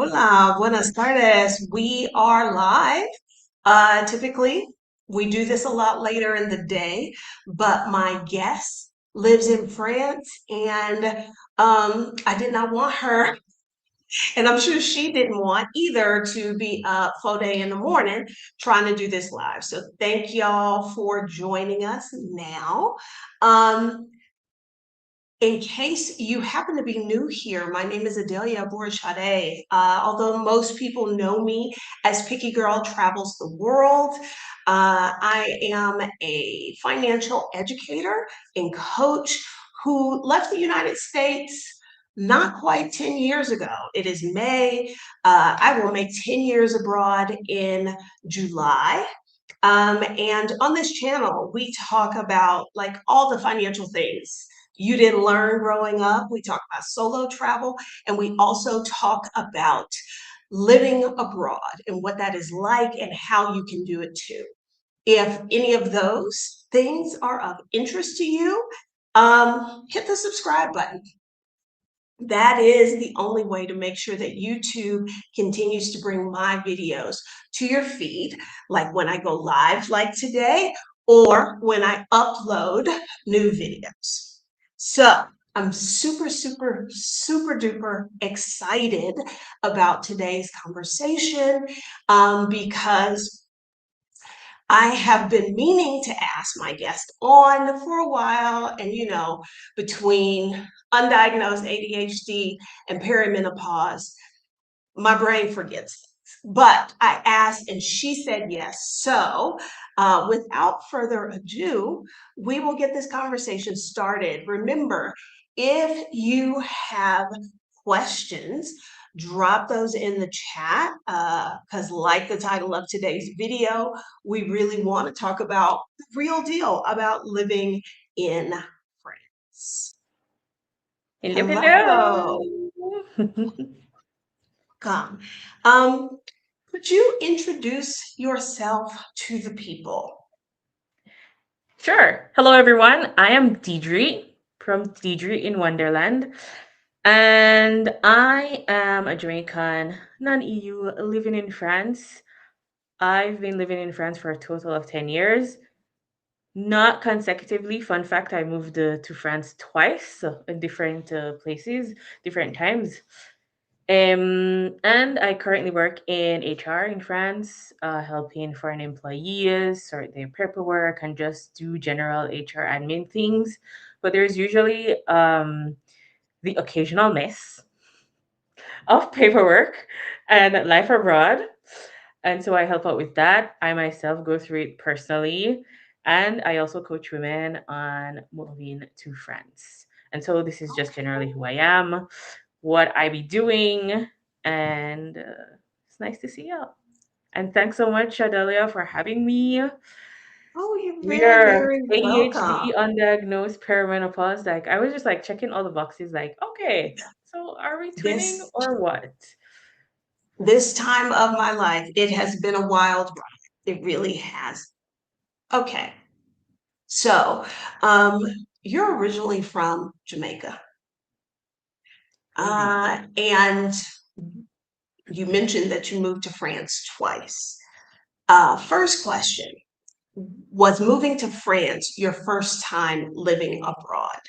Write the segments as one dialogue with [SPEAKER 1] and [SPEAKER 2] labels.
[SPEAKER 1] Hola, buenas tardes. We are live. Typically, we do this a lot later in the day, but my guest lives in France, and I did not want her, and I'm sure she didn't want either, to be up 4 day in the morning trying to do this live. So thank y'all for joining us now. Um, in case you happen to be new here, my name is Adelia Bourchade. Although most people know me as Picky Girl Travels the World, I am a financial educator and coach who left the United States not quite 10 years ago. It is May. I will make 10 years abroad in July. And on this channel, we talk about like all the financial things you didn't learn growing up. We talk about solo travel, and we also talk about living abroad and what that is like and how you can do it too. If any of those things are of interest to you, hit the subscribe button. That is the only way to make sure that YouTube continues to bring my videos to your feed, like when I go live like today, or when I upload new videos. So I'm super, super, super duper excited about today's conversation because I have been meaning to ask my guest on for a while, and between undiagnosed ADHD and perimenopause, my brain forgets things. But I asked and she said yes. So, without further ado, we will get this conversation started. Remember, if you have questions, drop those in the chat because, like the title of today's video, we really want to talk about the real deal about living in France.
[SPEAKER 2] Hello,
[SPEAKER 1] Hello.
[SPEAKER 2] hello.
[SPEAKER 1] Come. Um, could you introduce yourself to the people?
[SPEAKER 2] Sure. Hello, everyone. I am Diedre from Diedre in Wonderland, and I am a Jamaican, non-EU, living in France. I've been living in France for a total of 10 years, not consecutively. Fun fact, I moved to France twice in different places, different times. And I currently work in HR in France, helping foreign employees sort their paperwork and just do general HR admin things. But there's usually the occasional mess of paperwork and life abroad. And so I help out with that. I myself go through it personally. And I also coach women on moving to France. And so this is just generally who I am, what I be doing, and it's nice to see you. And thanks so much, Adelia, for having me.
[SPEAKER 1] Oh, you're
[SPEAKER 2] We
[SPEAKER 1] very,
[SPEAKER 2] are
[SPEAKER 1] very
[SPEAKER 2] ADHD
[SPEAKER 1] welcome.
[SPEAKER 2] undiagnosed perimenopause. Like I was just like checking all the boxes. Like, okay, so are we twinning
[SPEAKER 1] This
[SPEAKER 2] or what?
[SPEAKER 1] this time of my life, it has been a wild ride. It really has. Okay, so um, you're originally from Jamaica,
[SPEAKER 2] Indeed.
[SPEAKER 1] and you mentioned that you moved to France twice. First question: was moving to France your first time living abroad?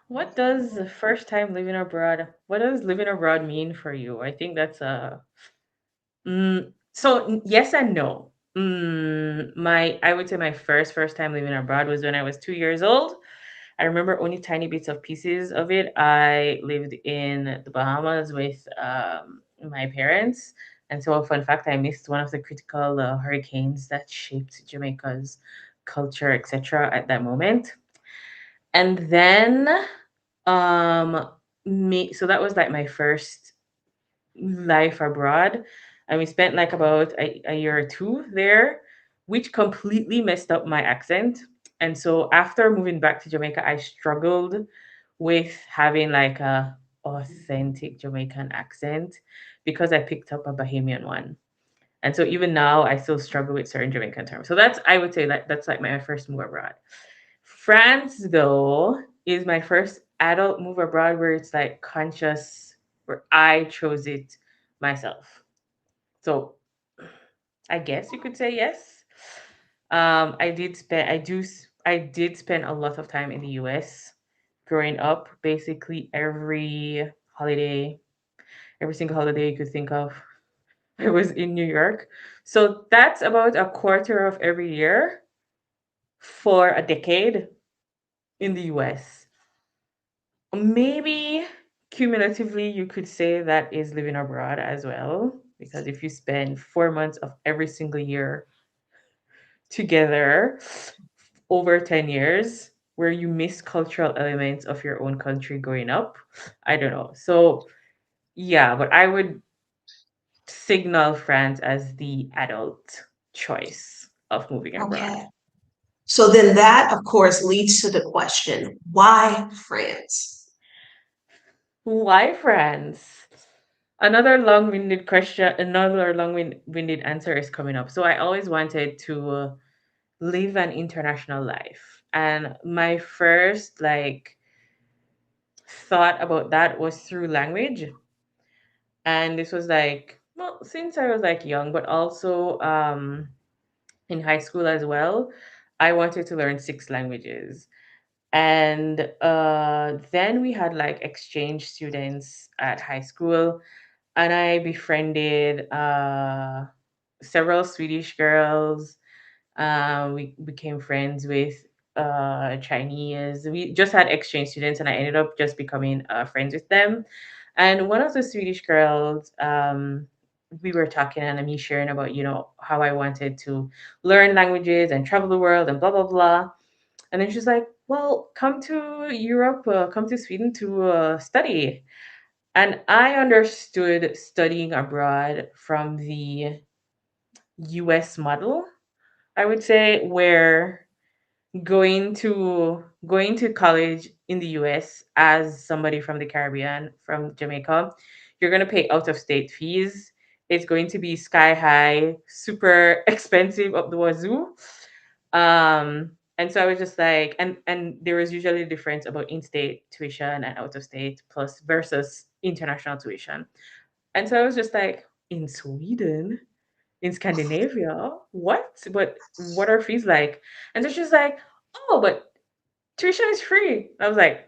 [SPEAKER 2] What does the first time living abroad, what does living abroad mean for you? I think that's a, yes and no. I would say my first time living abroad was when I was 2 years old. I remember only tiny bits of pieces of it. I lived in the Bahamas with my parents. And so, a fun fact, I missed one of the critical hurricanes that shaped Jamaica's culture, etc., at that moment. And then, so that was like my first life abroad. And we spent like about a year or two there, which completely messed up my accent. And so after moving back to Jamaica, I struggled with having like a authentic Jamaican accent because I picked up a Bahamian one. And so even now I still struggle with certain Jamaican terms. So that's, I would say, that's like my first move abroad. France though is my first adult move abroad where it's like conscious, where I chose it myself. So I guess you could say yes. I did spend a lot of time in the US growing up. Basically holiday, every single holiday you could think of, I was in New York. So that's about a quarter of every year for a decade in the US. Maybe cumulatively, you could say that is living abroad as well, because if you spend 4 months of every single year together over 10 years, where you miss cultural elements of your own country growing up, I don't know. So, yeah, but I would signal France as the adult choice of moving abroad.
[SPEAKER 1] Okay. So then that, of course, leads to the question, why France?
[SPEAKER 2] Why France? Another long-winded question, another long-winded answer is coming up. So I always wanted to live an international life. And my first thought about that was through language. And this was well, since I was young, but also in high school as well, I wanted to learn six languages. And then we had exchange students at high school, and I befriended several Swedish girls. We became friends with Chinese. We just had exchange students, and I ended up just becoming friends with them. And one of the Swedish girls, we were talking, and me sharing about how I wanted to learn languages and travel the world and blah blah blah. And then she's like, "Well, come to Europe, come to Sweden to study." And I understood studying abroad from the US model, I would say, where going to college in the US as somebody from the Caribbean, from Jamaica, you're going to pay out of state fees. It's going to be sky high, super expensive up the wazoo. And so I was just like, and there was usually a difference about in-state tuition and out of state plus versus international tuition. And so I was just like, in Sweden, in Scandinavia, what? But what are fees like? And so she's like, oh, but tuition is free. I was like,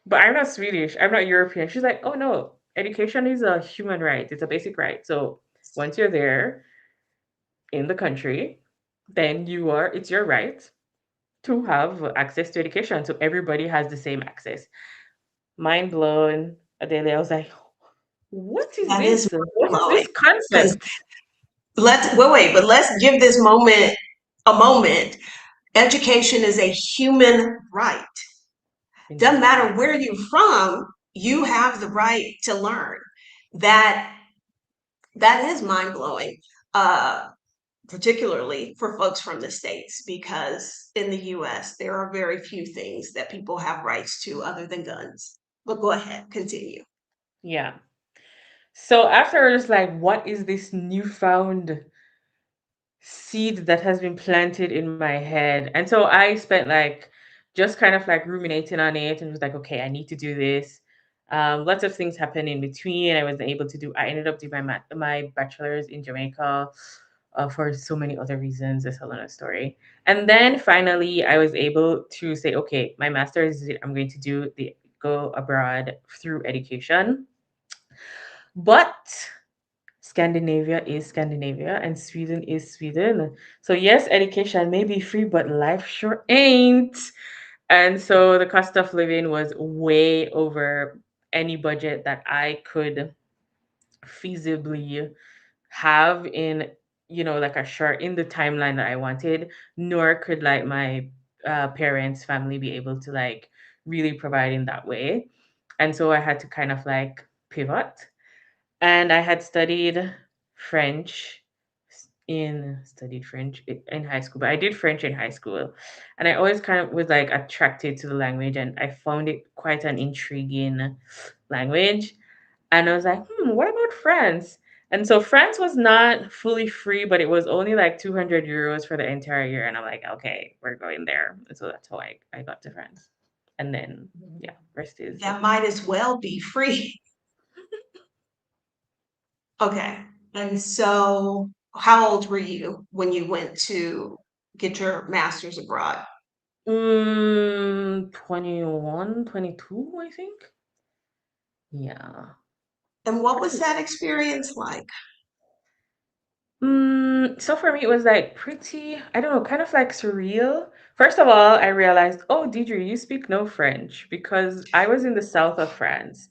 [SPEAKER 2] but I'm not Swedish. I'm not European. She's like, oh no, education is a human right. It's a basic right. So once you're there in the country, then it's your right to have access to education. So everybody has the same access. Mind blown. Adele, I was like, what is
[SPEAKER 1] That is
[SPEAKER 2] this? What is
[SPEAKER 1] blowing.
[SPEAKER 2] this
[SPEAKER 1] Because
[SPEAKER 2] concept?
[SPEAKER 1] but let's give this moment a moment. Education is a human right. Doesn't
[SPEAKER 2] Indeed.
[SPEAKER 1] matter where you're from, you have the right to learn. That that is mind blowing. Particularly for folks from the States, because in the US, there are very few things that people have rights to other than guns. But go ahead, continue.
[SPEAKER 2] Yeah. So after just what is this newfound seed that has been planted in my head? And so I spent just kind of ruminating on it and was like, okay, I need to do this. Lots of things happened in between. I ended up doing my bachelor's in Jamaica for so many other reasons. That's another story. And then finally, I was able to say, okay, my master's, I'm going to go abroad through education. But Scandinavia is Scandinavia and Sweden is Sweden. So yes, education may be free, but life sure ain't. And so the cost of living was way over any budget that I could feasibly have in, a short in the timeline that I wanted, nor could my parents' family be able to really provide in that way. And so I had to kind of pivot, and I had French studied French in high school, but I did French in high school, and I always kind of was attracted to the language, and I found it quite an intriguing language. And I was like, what about France? And so France was not fully free, but it was only 200 euros for the entire year. And I'm like, okay, we're going there. And so that's how I got to France. and then yeah, rest is
[SPEAKER 1] That might as well be free. Okay. And so, how old were you when you went to get your master's abroad?
[SPEAKER 2] 21, 22, I think. Yeah.
[SPEAKER 1] And what was that experience like?
[SPEAKER 2] So for me, it was like pretty, I don't know, kind of like surreal. First of all, I realized, oh, Diedre, you speak no French because I was in the south of France.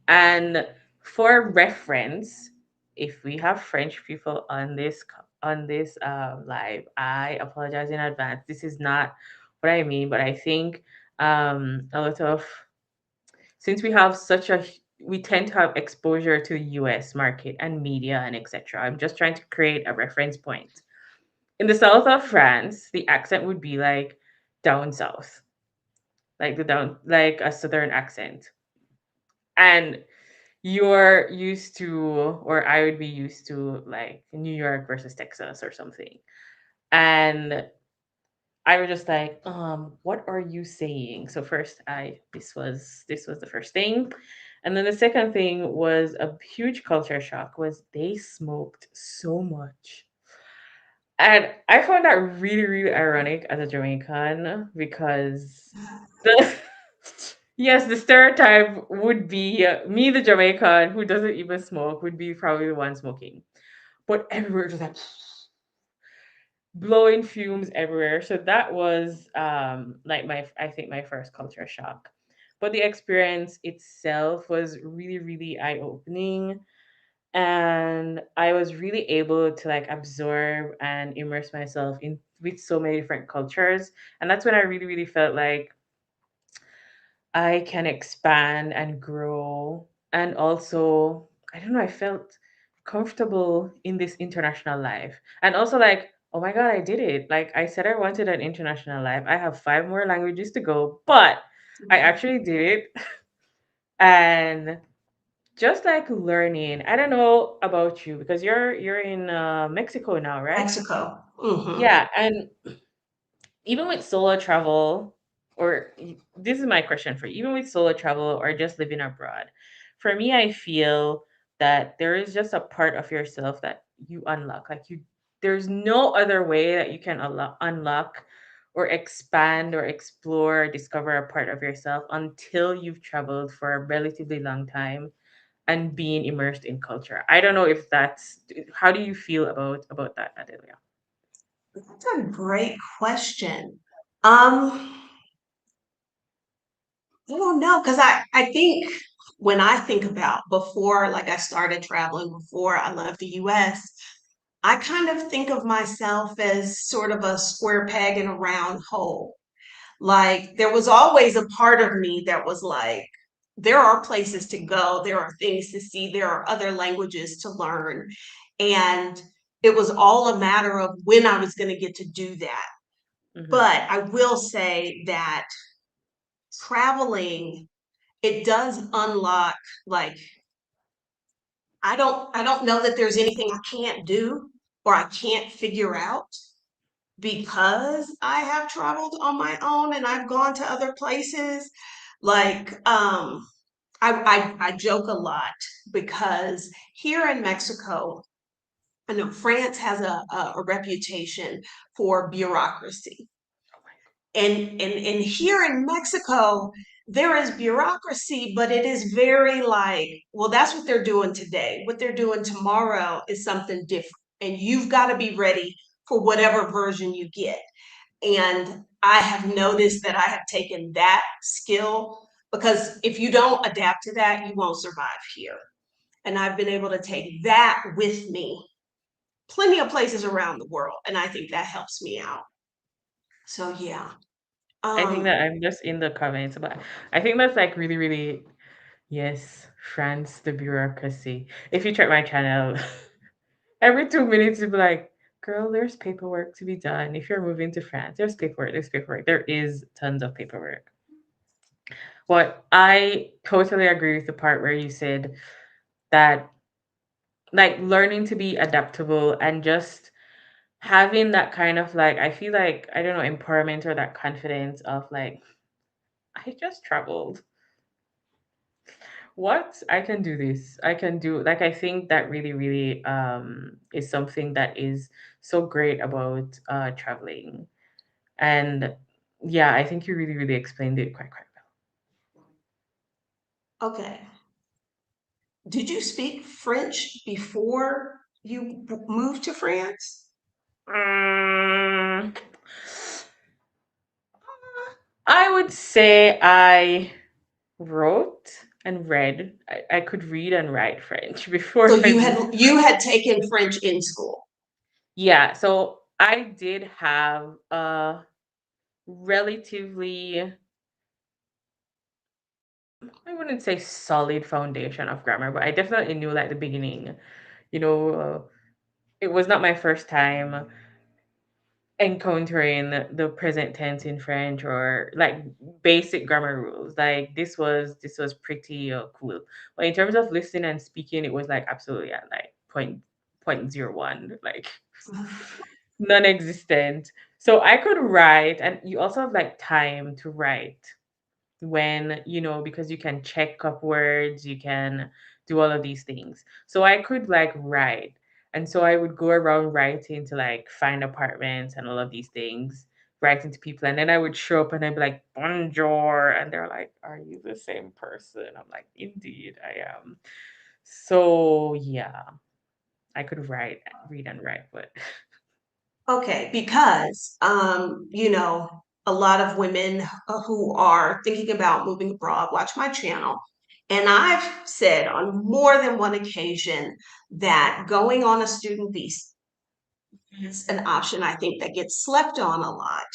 [SPEAKER 2] And for reference, if we have French people on this live, I apologize in advance. This is not what I mean, but I think a lot of since we have we tend to have exposure to the US market and media and etc. I'm just trying to create a reference point. In the south of France, the accent would be like down south, like the down like a southern accent. And you're used to, or I would be used to, like New York versus Texas or something. And I was just like, what are you saying? So first I this was the first thing. And then the second thing was a huge culture shock was they smoked so much. And I found that really, really ironic as a Jamaican because the yes, the stereotype would be me, the Jamaican who doesn't even smoke, would be probably the one smoking. But everywhere just like blowing fumes everywhere. So that was like my I think my first culture shock. But the experience itself was really, really eye opening, and I was really able to like absorb and immerse myself in with so many different cultures. And that's when I really, really felt like I can expand and grow. And also, I don't know, I felt comfortable in this international life. And also, like, oh my God, I did it. Like, I said I wanted an international life. I have 5 more languages to go, but I actually did it. And just like learning, I don't know about you because you're in Mexico now, right?
[SPEAKER 1] Mexico. Hmm.
[SPEAKER 2] Yeah. And even with solo travel, this is my question for you, even with solo travel or just living abroad, for me, I feel that there is just a part of yourself that you unlock. Like there's no other way that you can unlock or expand or explore or discover a part of yourself until you've traveled for a relatively long time and being immersed in culture. I don't know if that's how do you feel about that, Adelia?
[SPEAKER 1] That's a great question. Um, I don't know, because I think when I think about before, like I started traveling before I left the US, I kind of think of myself as sort of a square peg in a round hole. Like there was always a part of me that was like, there are places to go, there are things to see, there are other languages to learn. And it was all a matter of when I was going to get to do that.
[SPEAKER 2] Hmm.
[SPEAKER 1] But I will say that traveling, it does unlock, like, I don't know that there's anything I can't do or I can't figure out because I have traveled on my own and I've gone to other places. Like, I joke a lot because here in Mexico, I know France has a reputation for bureaucracy. And here in Mexico, there is bureaucracy, but it is very like, well, that's what they're doing today. What they're doing tomorrow is something different. And you've got to be ready for whatever version you get. And I have noticed that I have taken that skill because if you don't adapt to that, you won't survive here. And I've been able to take that with me plenty of places around the world. And I think that helps me out. So yeah.
[SPEAKER 2] I think that
[SPEAKER 1] Um,
[SPEAKER 2] I'm just in the comments, but I think that's like really, really yes, France, the bureaucracy. If you check my channel, every 2 minutes you'll be like, girl, there's paperwork to be done. If you're moving to France, there's paperwork, there's paperwork. There is tons of paperwork. But I totally agree with the part where you said that like learning to be adaptable and just having that kind of like I feel like I don't know empowerment or that confidence of like I just traveled. What? I can do this. I can do, like, I think that really, really is something that is so great about traveling. And yeah, I think you really, really explained it quite
[SPEAKER 1] Okay. Did you speak French before you moved to France?
[SPEAKER 2] well. I would say I wrote and read. I could read and write French
[SPEAKER 1] So
[SPEAKER 2] before I moved.
[SPEAKER 1] you had taken French in school.
[SPEAKER 2] Yeah, so I did have a relatively, I wouldn't say solid foundation of grammar, but I definitely knew like the beginning. You know, it was not my first time encountering the present tense in French or like basic grammar rules. Like this was pretty cool. But in terms of listening and speaking, it was like absolutely at like point zero one, like non-existent. So I could write, and you also have like time to write when because you can check up words, you can do all of these things. So I could like write, and so I would go around writing to like find apartments and all of these things, writing to people, and then I would show up and I'd be like bonjour, and they're like, are you the same person? I'm like, indeed I am. So yeah, I could write, read and write, but
[SPEAKER 1] Okay, because a lot of women who are thinking about moving abroad watch my channel. And I've said on more than one occasion that going on a student visa is an option I think that gets slept on a lot.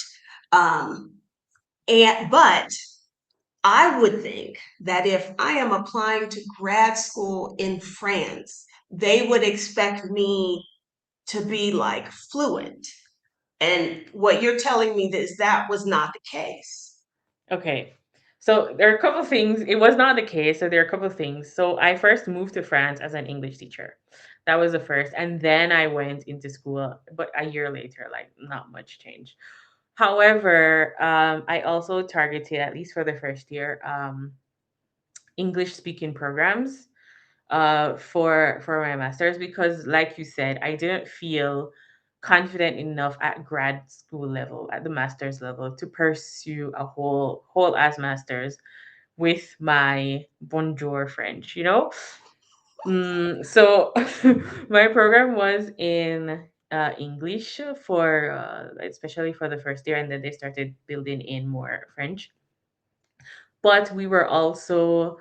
[SPEAKER 1] Um, but I would think that if I am applying to grad school in France, they would expect me to be like fluent. And what you're telling me is that was not the case.
[SPEAKER 2] okay. So there are a couple of things. It was not the case. So there are a couple of things. So I first moved to France as an English teacher. That was the first. And then I went into school, but a year later, like not much change. However, I also targeted, at least for the first year, English speaking programs for my master's, because like you said, I didn't feel confident enough at grad school level, at the master's level, to pursue a whole ass master's with my bonjour French, so my program was in English for especially for the first year, and then they started building in more French. But we were also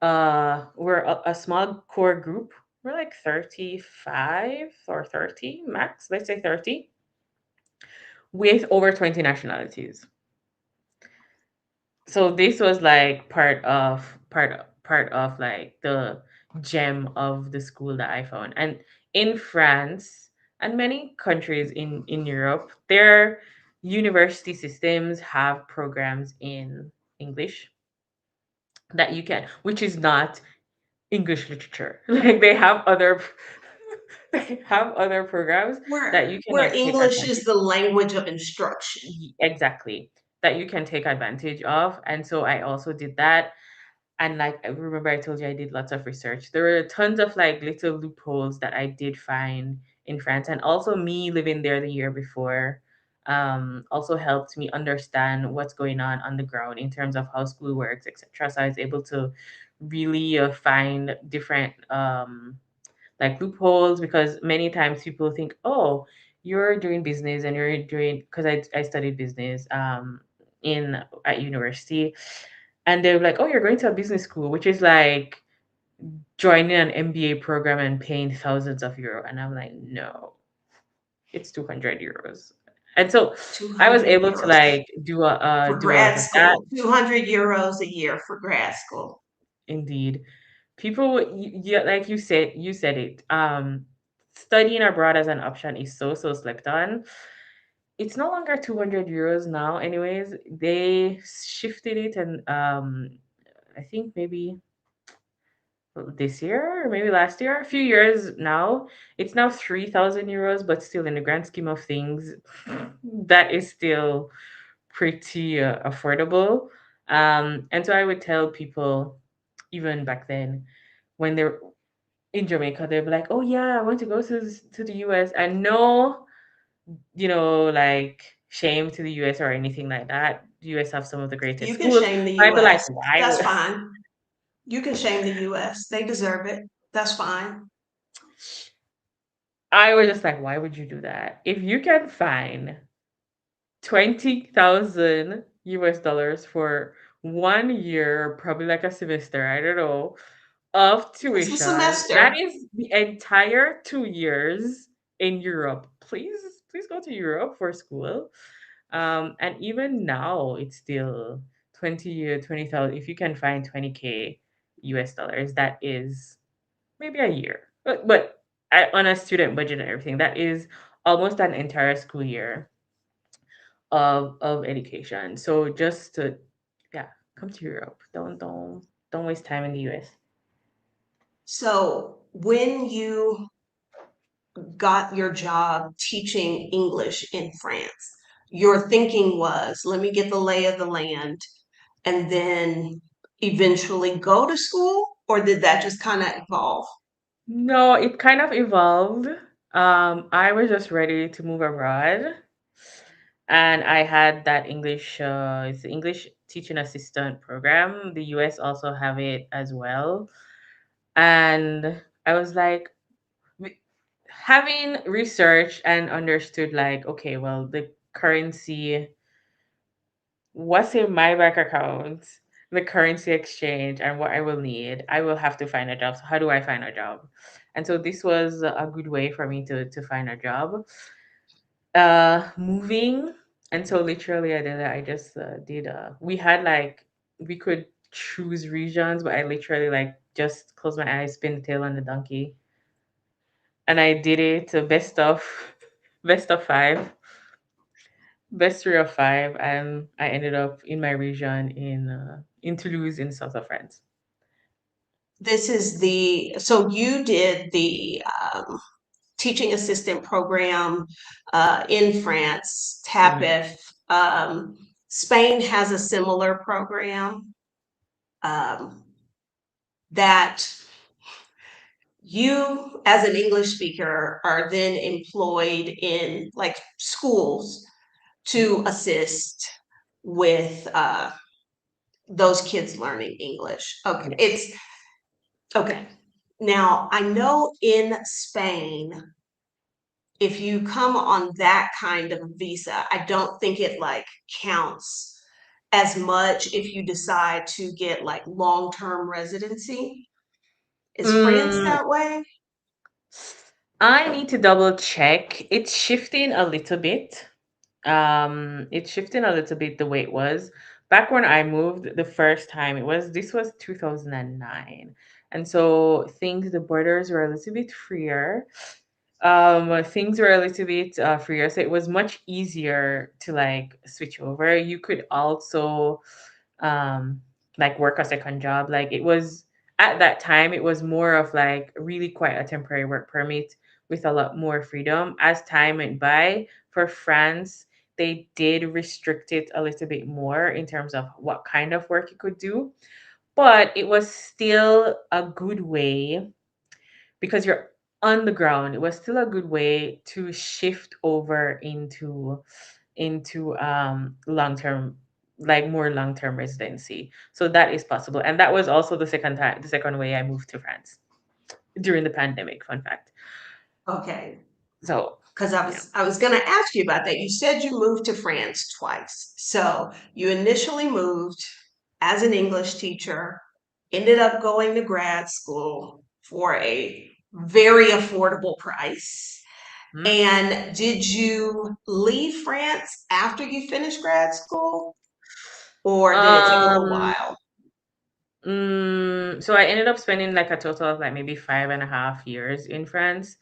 [SPEAKER 2] we're a small core group. We're like 35 or 30 max, let's say 30, with over 20 nationalities. So this was like part of like the gem of the school that I found. And in France and many countries in Europe, their university systems have programs in English that you can, which is not English literature. Like they have other programs that you can
[SPEAKER 1] Where
[SPEAKER 2] like take
[SPEAKER 1] English is
[SPEAKER 2] advantage.
[SPEAKER 1] the language of instruction.
[SPEAKER 2] Exactly, that you can take advantage of. And so I also did that. And like I remember I told you I did lots of research. There were tons of like little loopholes that I did find in France, and also me living there the year before also helped me understand what's going on the ground in terms of how school works, etc. So I was able to really find different like loopholes, because many times people think, oh, you're doing business and you're doing, because I studied business in at university, and they're like, oh, you're going to a business school, which is like joining an MBA program and paying thousands of euro. And I'm like, no, it's 200 euros. And so I was
[SPEAKER 1] 200
[SPEAKER 2] able to
[SPEAKER 1] euros
[SPEAKER 2] like
[SPEAKER 1] for
[SPEAKER 2] do a lot
[SPEAKER 1] grad
[SPEAKER 2] of that.
[SPEAKER 1] school, 200 euros a year for grad school.
[SPEAKER 2] Indeed, people, like you said it. Studying abroad as an option is so slept on. It's no longer 200 euros now. Anyways, they shifted it, and I think maybe this year or maybe last year, a few years now, it's now 3,000 euros, but still, in the grand scheme of things, that is still pretty affordable. And so I would tell people, even back then, when they're in Jamaica, they'd be like, "Oh yeah, I want to go to the US." And no, like shame to the US or anything like that. The US have some of the greatest
[SPEAKER 1] You can
[SPEAKER 2] schools.
[SPEAKER 1] shame the
[SPEAKER 2] I'd be like,
[SPEAKER 1] US.
[SPEAKER 2] why
[SPEAKER 1] That's
[SPEAKER 2] would
[SPEAKER 1] fine. You can shame the US. They deserve it. That's fine.
[SPEAKER 2] I was just like, why would you do that? If you can find 20,000 US dollars for 1 year, probably like a semester, I don't know, of
[SPEAKER 1] It's a
[SPEAKER 2] tuition, that
[SPEAKER 1] semester.
[SPEAKER 2] is the entire 2 years in Europe. Please go to Europe for school. And even now, it's still 20,000. If you can find 20K US dollars, that is maybe a year. But on a student budget and everything, that is almost an entire school year of education. So just to, yeah, come to Europe. Don't waste time in the US.
[SPEAKER 1] So when you got your job teaching English in France, your thinking was, let me get the lay of the land and then eventually go to school? Or did that just kind of evolve?
[SPEAKER 2] No, it kind of evolved. I was just ready to move abroad, and I had that English. It's the English teaching assistant program. The US also have it as well, and I was like, w- having researched and understood, like, okay, well, the currency, what's in my bank account, the currency exchange, and what I will need, I will have to find a job. So how do I find a job? And so this was a good way for me to find a job. Moving, and so literally I did that. I just did. We had like, we could choose regions, but I literally like just closed my eyes, spin the tail on the donkey, and I did it. Best of, best of five, best three of five, and I ended up in my region in Toulouse in south of France.
[SPEAKER 1] This is so you did the teaching assistant program in France,
[SPEAKER 2] Mhm.
[SPEAKER 1] TAPIF. Spain has a similar program um, that you, as an English speaker, are then employed in like schools to assist with those kids learning English. Okay,
[SPEAKER 2] Yes.
[SPEAKER 1] it's okay. Now, I know in Spain, if you come on that kind of visa, I don't think it like counts as much if you decide to get like long-term residency. Is France
[SPEAKER 2] Mm,
[SPEAKER 1] that way?
[SPEAKER 2] I need to double check. It's shifting a little bit. It's shifting a little bit the way it was. Back when I moved the first time, this was 2009. And so things, the borders were a little bit freer. Things were a little bit freer. So it was much easier to like switch over. You could also um like work a second job. Like it was, at that time it was more of like really quite a temporary work permit with a lot more freedom. As time went by, for France, they did restrict it a little bit more in terms of what kind of work you could do, but it was still a good way, because you're on the ground. It was still a good way to shift over into long term, like more long term residency. So that is possible, and that was also the second way I moved to France during the pandemic. Fun fact.
[SPEAKER 1] Okay,
[SPEAKER 2] So
[SPEAKER 1] because I
[SPEAKER 2] yeah.
[SPEAKER 1] was I was going to ask you about that. You said you moved to France twice. So you initially moved as an English teacher, ended up going to grad school for a very affordable price.
[SPEAKER 2] Hmm.
[SPEAKER 1] And did you leave France after you finished grad school, or did it take a little
[SPEAKER 2] Um.
[SPEAKER 1] while?
[SPEAKER 2] So I ended up spending like a total of like maybe 5.5 years in France.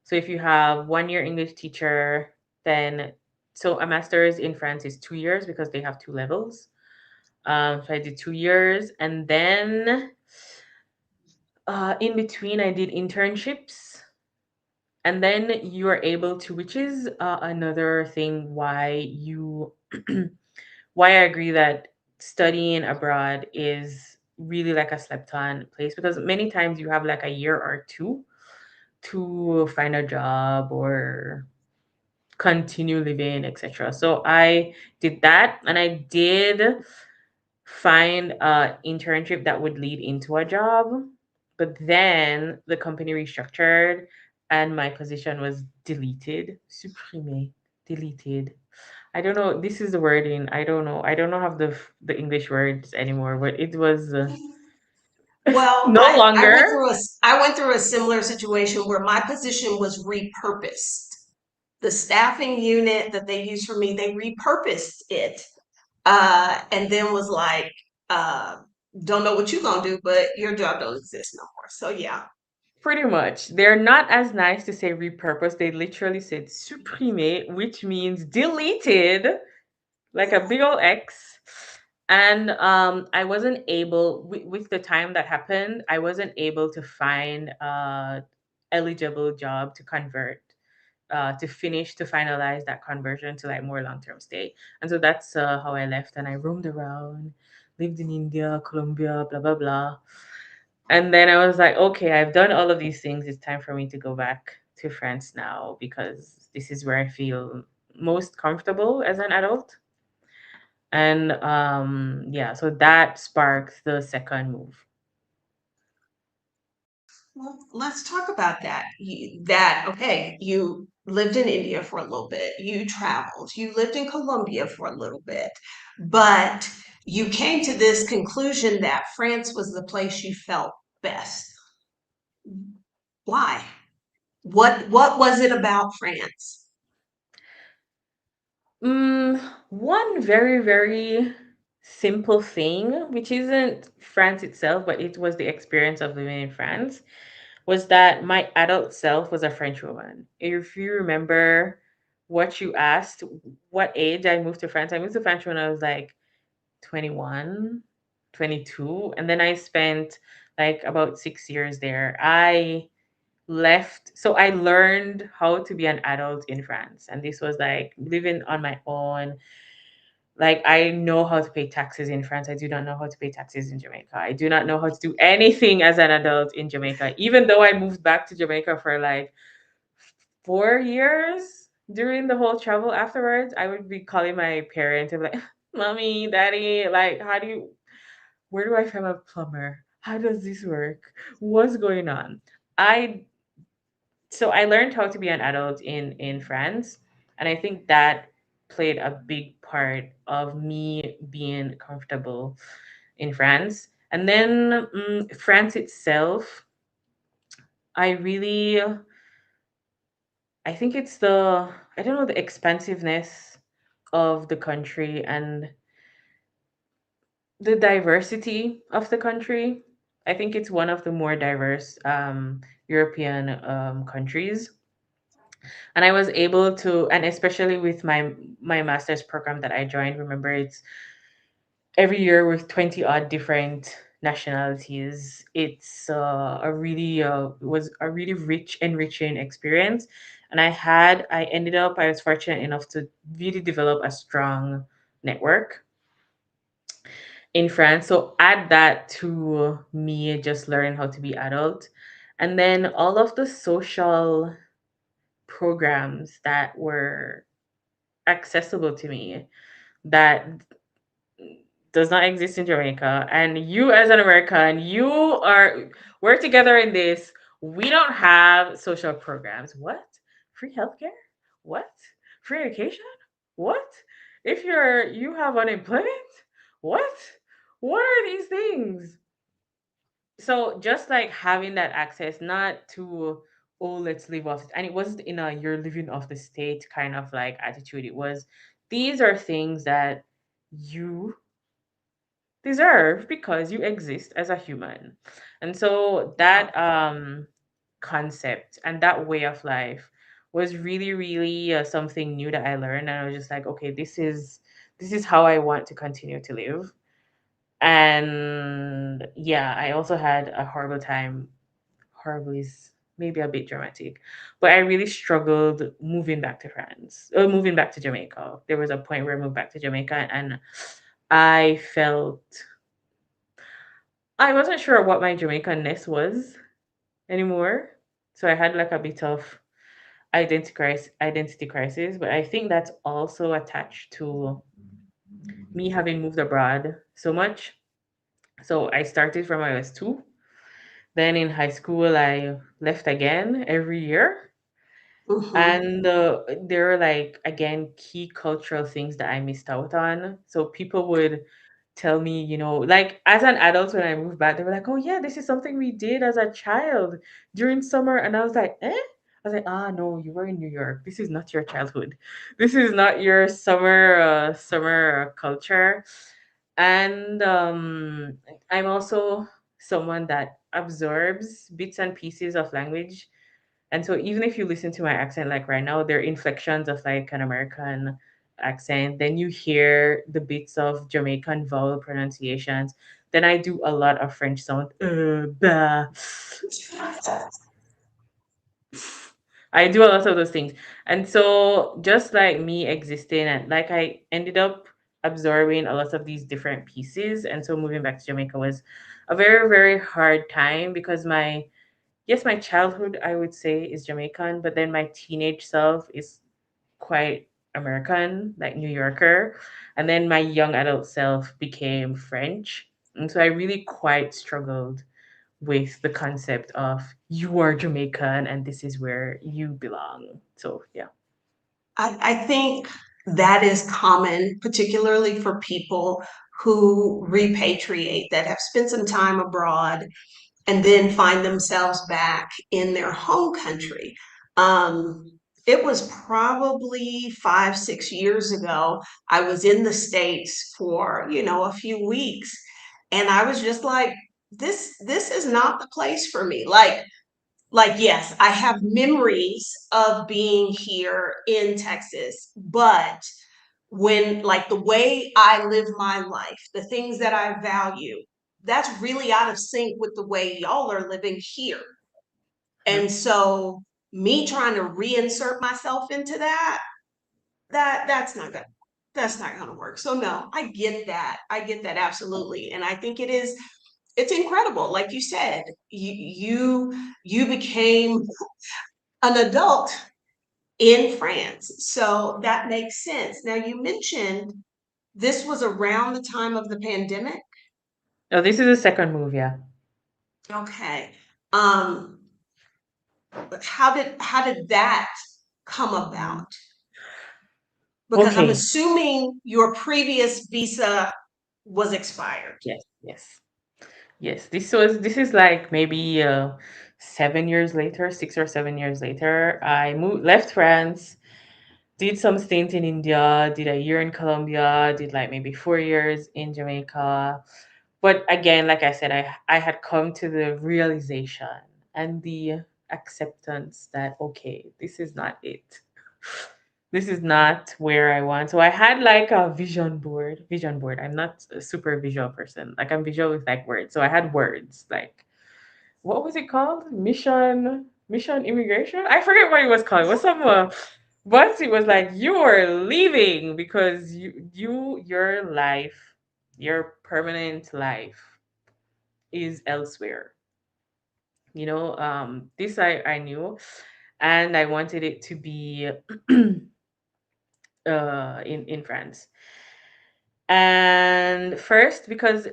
[SPEAKER 2] So if you have 1 year English teacher, then so a master's in France is 2 years because they have two levels. So I did 2 years, and then in between I did internships, and then you are able to, which is another thing why you why I agree that studying abroad is really like a slept on place, because many times you have like a year or two to find a job or continue living, etc. So I did that, and I did find a internship that would lead into a job, but then the company restructured and my position was deleted, supprimé, deleted. I don't know. This is the wording. I don't know. I don't know have the English words anymore, but it was
[SPEAKER 1] Well,
[SPEAKER 2] no longer.
[SPEAKER 1] I went through a similar situation where my position was repurposed. The staffing unit that they used for me, they repurposed it, and then was like, uh, don't know what you're gonna do, but your job don't exist no more. So yeah.
[SPEAKER 2] Pretty much. They're not as nice to say repurposed. They literally said supprimé, which means deleted, like a big old X. And I wasn't able, with the time that happened, I wasn't able to find a eligible job to convert, to finish, to finalize that conversion to like more long term stay. And so that's how I left, and I roamed around, lived in India, Colombia, blah blah blah. And then I was like, okay, I've done all of these things. It's time for me to go back to France now, because this is where I feel most comfortable as an adult. And yeah, so that sparked the second move.
[SPEAKER 1] Well, let's talk about that. Okay, you lived in India for a little bit, you traveled, you lived in Colombia for a little bit, but you came to this conclusion that France was the place you felt best. Why? What was it about France?
[SPEAKER 2] One very, very simple thing, which isn't France itself, but it was the experience of living in France, was that my adult self was a French woman. If you remember what you asked, what age I moved to France, I moved to France when I was like 21, 22, and then I spent like about 6 years there. I left, so I learned how to be an adult in France, and this was like living on my own. Like, I know how to pay taxes in France. I do not know how to pay taxes in Jamaica. I do not know how to do anything as an adult in Jamaica, even though I moved back to Jamaica for like 4 years. During the whole travel afterwards, I would be calling my parents and be like, mommy, daddy, like, where do I find a plumber? How does this work? What's going on? I so I learned how to be an adult in France, and I think that played a big part of me being comfortable in France. And then France itself, I really, I think it's the, I don't know, the expansiveness of the country and the diversity of the country. I think it's one of the more diverse European countries, and I was able to, and especially with my master's program that I joined. Remember, it's every year with 20 odd different nationalities. It's a really was a really rich, enriching experience, and I was fortunate enough to really develop a strong network in France. So add that to me just learning how to be adult, and then all of the social programs that were accessible to me that does not exist in Jamaica. And you, as an American, we're together in this. We don't have social programs. What? Free healthcare? What? Free education? What? If you have unemployment? What? What are these things? So just like having that access, not to, oh, let's live off it, and it wasn't in a you're living off the state kind of like attitude. It was, these are things that you deserve because you exist as a human. And so
[SPEAKER 1] Wow.
[SPEAKER 2] that concept and that way of life was really, really something new that I learned, and I was just like, okay, this is how I want to continue to live. And yeah, I also had a horrible time. Horrible is maybe a bit dramatic, but I really struggled moving back to France, or moving back to Jamaica. There was a point where I moved back to Jamaica, and I felt I wasn't sure what my Jamaicanness was anymore. So I had like a bit of identity crisis, but I think that's also attached to me having moved abroad so much. So I started from I was 2. Then in high school, I left again every year.
[SPEAKER 1] Hmm.
[SPEAKER 2] And there are like, again, key cultural things that I missed out on. So people would tell me, like as an adult, when I moved back, they were like, oh, yeah, this is something we did as a child during summer. And I was like, eh? I was like, no, you were in New York. This is not your childhood. This is not your summer culture. And I'm also someone that absorbs bits and pieces of language, and so even if you listen to my accent like right now, there are inflections of like an American accent. Then you hear the bits of Jamaican vowel pronunciations. Then I do a lot of French sound. Bah. I do a lot of those things. And so just like me existing, and like I ended up absorbing a lot of these different pieces. And so moving back to Jamaica was a very, very hard time because my childhood, I would say, is Jamaican, but then my teenage self is quite American, like New Yorker. And then my young adult self became French. And so I really quite struggled with the concept of you are Jamaican and this is where you belong. So, yeah.
[SPEAKER 1] I think that is common, particularly for people who repatriate that have spent some time abroad and then find themselves back in their home country. Um, it was probably 5, 6 years ago. I was in the States for, a few weeks, and I was just like, this is not the place for me. Like, yes, I have memories of being here in Texas, but when, like, the way I live my life, the things that I value, that's really out of sync with the way y'all are living here.
[SPEAKER 2] Yep.
[SPEAKER 1] And so me trying to reinsert myself into that's not gonna work. So no, I get that. I get that absolutely. And I think it's incredible. Like you said, you became an adult in France. So that makes sense. Now, you mentioned this was around the time of the pandemic.
[SPEAKER 2] Oh, this is the second move, yeah.
[SPEAKER 1] Okay. Um, but how did that come about? Because I'm
[SPEAKER 2] Okay.
[SPEAKER 1] assuming your previous visa was expired.
[SPEAKER 2] Yes, yes. Yes, this is like maybe 7 years later, 6 or 7 years later. I moved left France, did some stint in India, did a year in Colombia, did like maybe 4 years in Jamaica. But again, like I said, I had come to the realization and the acceptance that okay, this is not it. This is not where I want. So I had like a vision board. Vision board. I'm not a super visual person. Like I'm visual with like words. So I had words like what was it called? Mission immigration? I forget what it was called. It was some but it was like you are leaving because your life, your permanent life is elsewhere. This I knew, and I wanted it to be in France. And first, because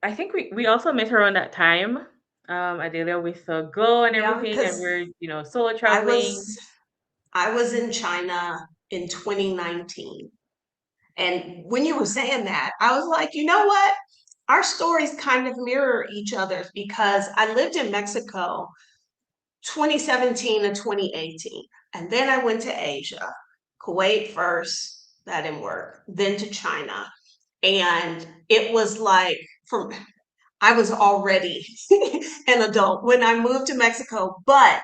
[SPEAKER 2] I think we also met around that time, Adelia, with Glow and
[SPEAKER 1] Yeah,
[SPEAKER 2] everything, and
[SPEAKER 1] because
[SPEAKER 2] we're solo
[SPEAKER 1] I
[SPEAKER 2] traveling.
[SPEAKER 1] was I was in China in 2019. And when you were saying that, I was like, you know what? Our stories kind of mirror each other's because I lived in Mexico 2017 to 2018. And then I went to Asia, Kuwait first, that didn't work, then to China. And it was like, from I was already an adult when I moved to Mexico, but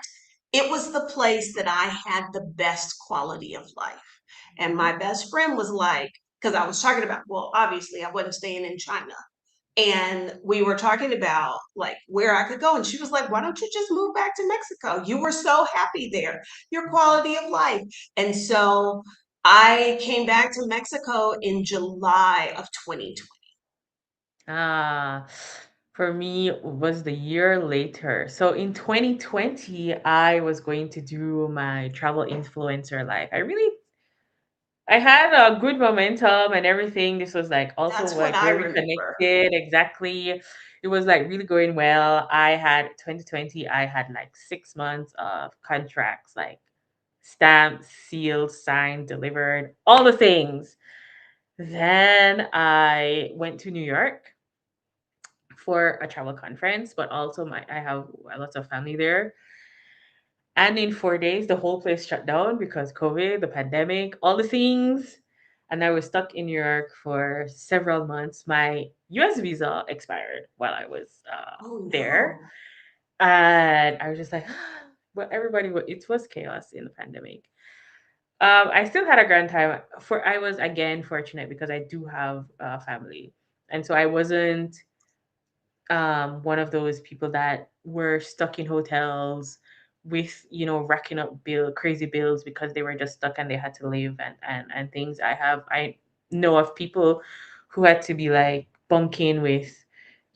[SPEAKER 1] it was the place that I had the best quality of life. And my best friend was like, because I was talking about, well, obviously I wasn't staying in China. And we were talking about like where I could go. And she was like, why don't you just move back to Mexico? You were so happy there, your quality of life. And so I came back to Mexico in July of 2020.
[SPEAKER 2] Ah, for me it was the year later. So in 2020, I was going to do my travel influencer life. I had a good momentum and everything. This was like also
[SPEAKER 1] That's what
[SPEAKER 2] like
[SPEAKER 1] I
[SPEAKER 2] where we
[SPEAKER 1] remember.
[SPEAKER 2] connected exactly. It was like really going well. I had 2020, I had like 6 months of contracts, like stamped, sealed, signed, delivered, all the things. Then I went to New York for a travel conference, but also I have lots of family there. And in 4 days, the whole place shut down because COVID, the pandemic, all the things. And I was stuck in New York for several months. My US visa expired while I was
[SPEAKER 1] Oh
[SPEAKER 2] there.
[SPEAKER 1] no.
[SPEAKER 2] And I was just like, but it was chaos in the pandemic. I still had a grand time. I was again fortunate because I do have a family. And so I wasn't one of those people that were stuck in hotels with racking up crazy bills because they were just stuck and they had to leave and things. I know of people who had to be like bunking with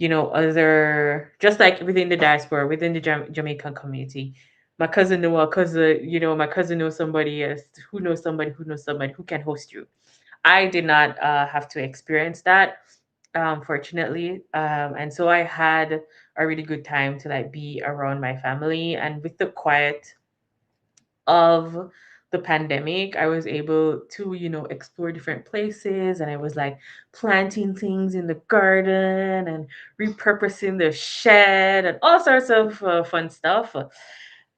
[SPEAKER 2] other, just like within the diaspora, within the Jamaican community. My cousin knew a cousin, my cousin knows somebody else who knows somebody who knows somebody who can host you. I did not have to experience that, fortunately. And so I had a really good time to like be around my family. And with the quiet of the pandemic, I was able to, explore different places. And I was like planting things in the garden and repurposing the shed and all sorts of fun stuff.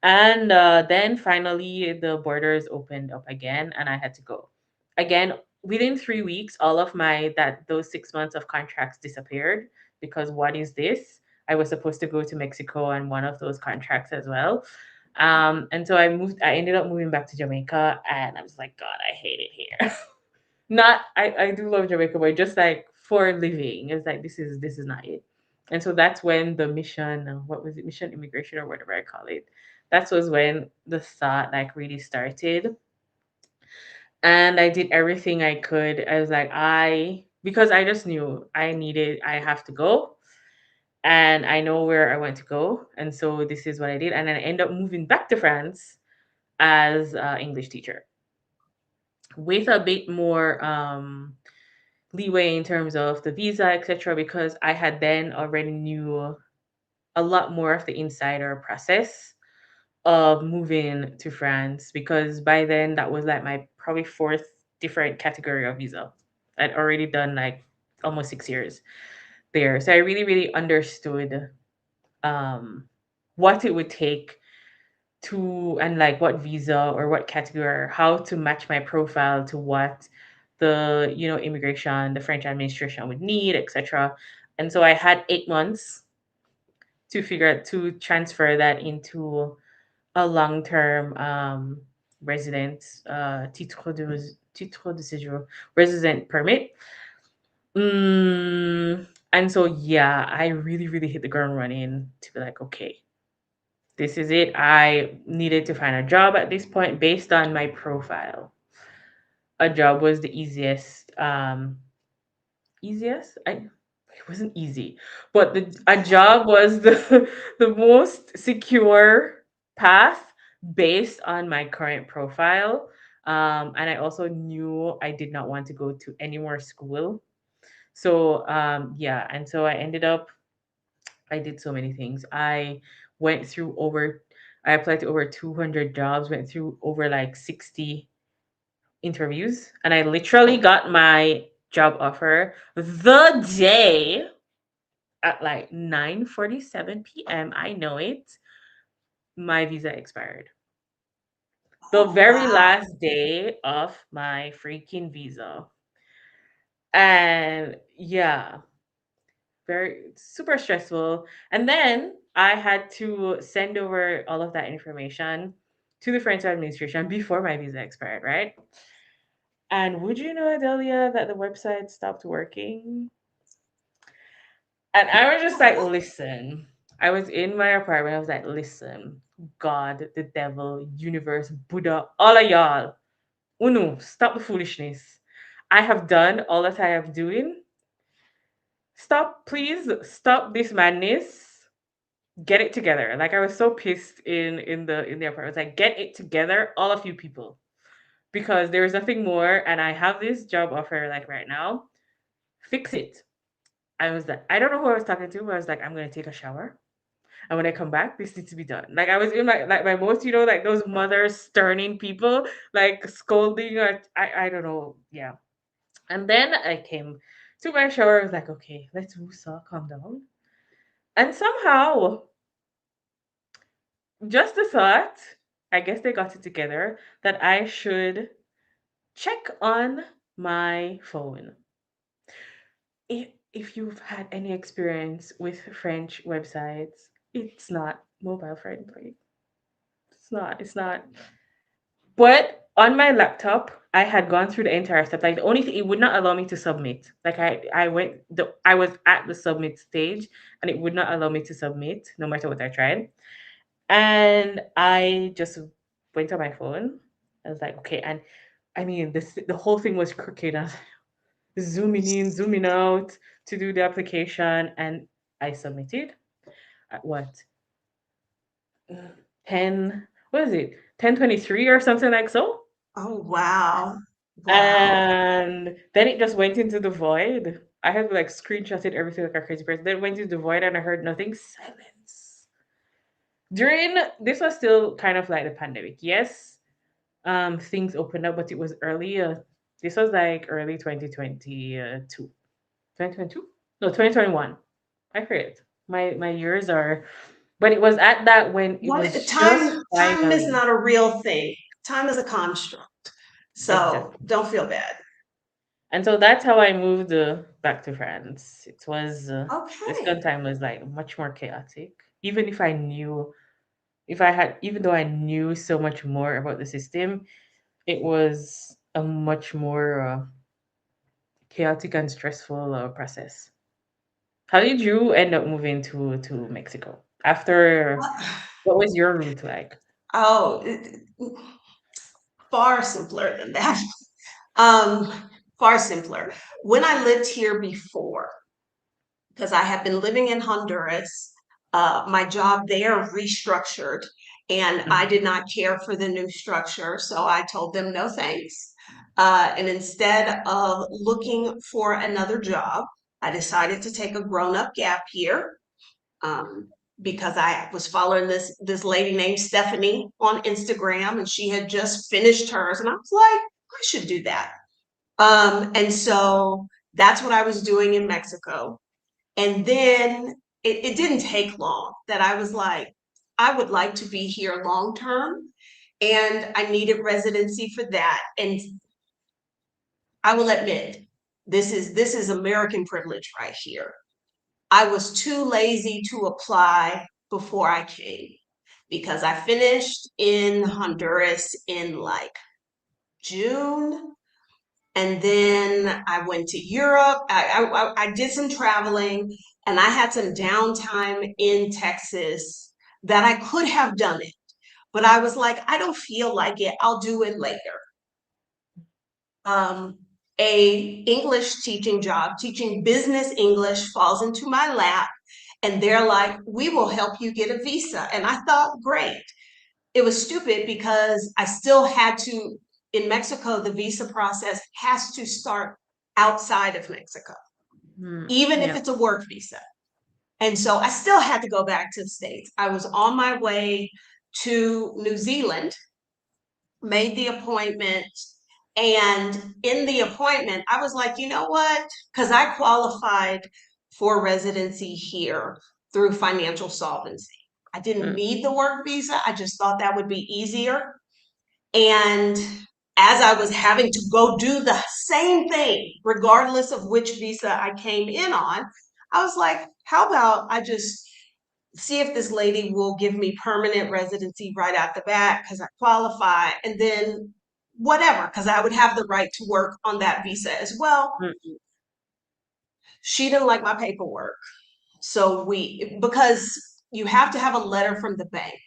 [SPEAKER 2] And then finally, the borders opened up again, and I had to go. Again, within 3 weeks, all of those 6 months of contracts disappeared because what is this? I was supposed to go to Mexico on one of those contracts as well. And so I ended up moving back to Jamaica, and I was like, God, I hate it here. Not, I do love Jamaica, but just like for living, it's like this is not it. And so that's when the mission, what was it, mission immigration or whatever I call it, that was when the thought like really started. And I did everything I could. I was like, because I just knew I have to go, and I know where I want to go, and so this is what I did. And then I ended up moving back to France as an English teacher with a bit more leeway in terms of the visa, etc., because I had then already knew a lot more of the insider process of moving to France, because by then that was like my probably fourth different category of visa. I'd already done like almost 6 years there. So I really, really understood um, what it would take to, and like what visa or what category, or how to match my profile to what the immigration, the French administration would need, etc. And so I had 8 months to figure out to transfer that into a long-term resident, titre de séjour, resident permit. And so yeah, I really, really hit the ground running to be like, okay, this is it. I needed to find a job at this point based on my profile. A job was the easiest. It wasn't easy, but a job was the most secure path based on my current profile. And I also knew I did not want to go to any more school. So yeah, and so I did so many things. Went through over, I applied to over 200 jobs, went through over like 60 interviews, and I literally got my job offer the day at like 9:47 p.m. I know it. My visa expired. The
[SPEAKER 1] Oh
[SPEAKER 2] very
[SPEAKER 1] wow.
[SPEAKER 2] last day of my freaking visa. And yeah, very super stressful. And then I had to send over all of that information to the French administration before my visa expired, right? And would you know, Adelia, that the website stopped working? And I was just like, listen. I was in my apartment. I was like, listen, God, the devil, universe, Buddha, all of y'all. Uno, stop the foolishness. I have done all that I am doing. Stop, please, stop this madness. Get it together. Like I was so pissed in the apartment. I was like, get it together, all of you people. Because there is nothing more and I have this job offer like right now. Fix it. I was like, I don't know who I was talking to, but I was like, I'm gonna take a shower. And when I come back, this needs to be done. Like I was in my most, like those mothers stern people, like scolding or I don't know. Yeah. And then I came to my shower. I was like, okay, let's woosah, calm down. And somehow, just the thought, I guess they got it together that I should check on my phone. If you've had any experience with French websites, it's not mobile friendly. It's not. But on my laptop, I had gone through the entire step. Like the only thing it would not allow me to submit. Like I was at the submit stage and it would not allow me to submit no matter what I tried. And I just went on my phone. I was like, okay, and I mean the whole thing was crooked. I was zooming in, zooming out to do the application and I submitted at what? 10 what is it? 10:23 or something like so?
[SPEAKER 1] Oh, wow. Wow.
[SPEAKER 2] And then it just went into the void. I had like screenshotted everything like a crazy person. Then it went into the void and I heard nothing. Silence. During this was still kind of like the pandemic. Yes, things opened up, but it was early. This was like early 2022. 2022? No, 2021. I forget. My years are, but it was at that when it
[SPEAKER 1] What
[SPEAKER 2] was just
[SPEAKER 1] time is
[SPEAKER 2] finally
[SPEAKER 1] not a real thing. Time is a construct. So
[SPEAKER 2] exactly.
[SPEAKER 1] don't feel bad.
[SPEAKER 2] And so that's how I moved back to France. It was the second
[SPEAKER 1] Okay.
[SPEAKER 2] time was like much more chaotic. Even if I knew, if I had, even though I knew so much more about the system, it was a much more chaotic and stressful process. How did you end up moving to Mexico after? What was your route like?
[SPEAKER 1] Oh, far simpler than that. Um, far simpler. When I lived here before, because I have been living in Honduras. My job there restructured, and I
[SPEAKER 2] Mm,
[SPEAKER 1] did not care for the new structure, so I told them no thanks. And instead of looking for another job, I decided to take a grown-up gap year um, because I was following this lady named Stephanie on Instagram, and she had just finished hers, and I was like, I should do that. And so that's what I was doing in Mexico. And then it didn't take long that I was like, I would like to be here long term. And I needed residency for that. And I will admit, this is American privilege right here. I was too lazy to apply before I came because I finished in Honduras in like June. And then I went to Europe. I did some traveling and I had some downtime in Texas that I could have done it. But I was like, I don't feel like it. I'll do it later. Um, a English teaching job, teaching business English falls into my lap. And they're like, we will help you get a visa. And I thought, great. It was stupid because I still had to, in Mexico, the visa process has to start outside of Mexico,
[SPEAKER 2] mm,
[SPEAKER 1] even if
[SPEAKER 2] yeah.
[SPEAKER 1] it's a work visa. And so I still had to go back to the States. I was on my way to New Zealand, made the appointment. And in the appointment, I was like, you know what? Because I qualified for residency here through financial solvency. I didn't
[SPEAKER 2] Mm,
[SPEAKER 1] need the work visa. I just thought that would be easier. And as I was having to go do the same thing, regardless of which visa I came in on, I was like, how about I just see if this lady will give me permanent residency right out the bat because I qualify, and then whatever, because I would have the right to work on that visa as well.
[SPEAKER 2] mm,
[SPEAKER 1] She didn't like my paperwork. So because you have to have a letter from the bank,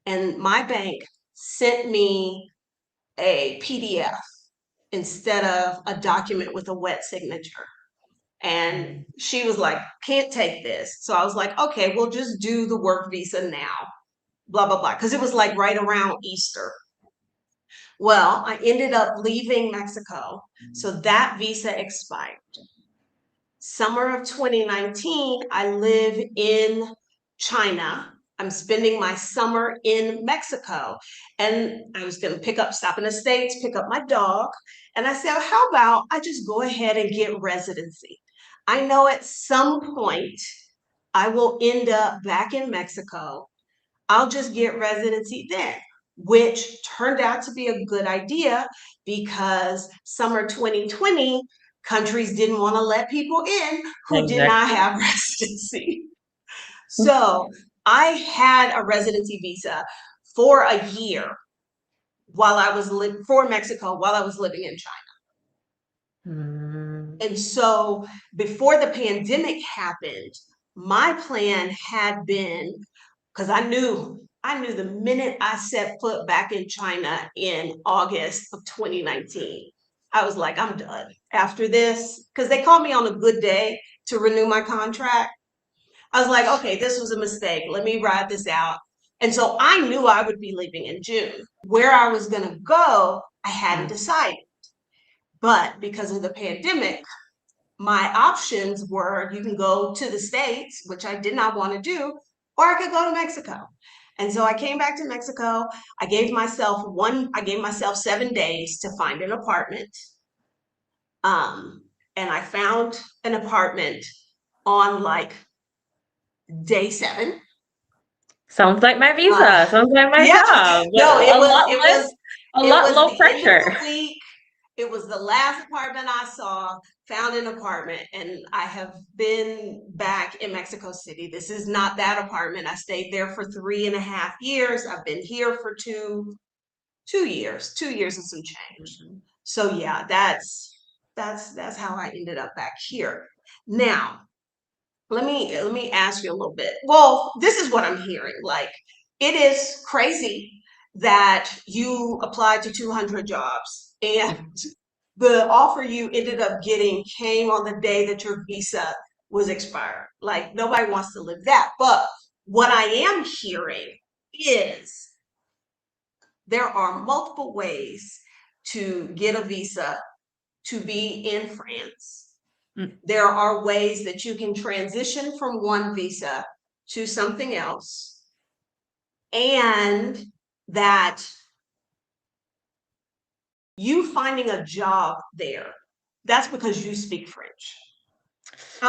[SPEAKER 1] and my bank sent me a PDF instead of a document with a wet signature. And
[SPEAKER 2] Mm.
[SPEAKER 1] she was like, can't take this. So I was like, okay, we'll just do the work visa now, blah, blah, blah. Because it was like right around Easter. Well, I ended up leaving Mexico. So that visa expired. Summer of 2019, I live in China. I'm spending my summer in Mexico. And I was going to stop in the States, pick up my dog. And I said, how about I just go ahead and get residency? I know at some point I will end up back in Mexico. I'll just get residency then, which turned out to be a good idea because summer 2020, countries didn't want to let people in who did not
[SPEAKER 2] Exactly.
[SPEAKER 1] have residency. So I had a residency visa for a year while I was for Mexico while I was living in China.
[SPEAKER 2] Mm.
[SPEAKER 1] And so before the pandemic happened, my plan had been, because I knew the minute I set foot back in China in August of 2019, I was like, I'm done after this. Because they called me on a good day to renew my contract. I was like, okay, this was a mistake. Let me ride this out. And so I knew I would be leaving in June. Where I was going to go, I hadn't
[SPEAKER 2] Mm.
[SPEAKER 1] decided. But because of the pandemic, my options were you can go to the States, which I did not want to do, or I could go to Mexico. And so I came back to Mexico. I gave myself 7 days to find an apartment. Um, and I found an apartment on like day 7.
[SPEAKER 2] Sounds like my
[SPEAKER 1] Uh,
[SPEAKER 2] visa. Sounds like my
[SPEAKER 1] yeah,
[SPEAKER 2] job.
[SPEAKER 1] no,
[SPEAKER 2] A lot less, a
[SPEAKER 1] it
[SPEAKER 2] lot
[SPEAKER 1] was
[SPEAKER 2] low
[SPEAKER 1] the end of
[SPEAKER 2] pressure.
[SPEAKER 1] the week. It was the last apartment I saw, found an apartment, and I have been back in Mexico City. This is not that apartment. I stayed there for 3.5 years. I've been here for 2 years and some change.
[SPEAKER 2] Mhm.
[SPEAKER 1] So yeah, that's how I ended up back here. Now, let me ask you a little bit. Well, this is what I'm hearing. Like, it is crazy that you applied to 200 jobs and the offer you ended up getting came on the day that your visa was expired. Like, nobody wants to live that. But what I am hearing is there are multiple ways to get a visa to be in France.
[SPEAKER 2] Mm.
[SPEAKER 1] There are ways that you can transition from one visa to something else, and that you finding a job there, that's because you speak French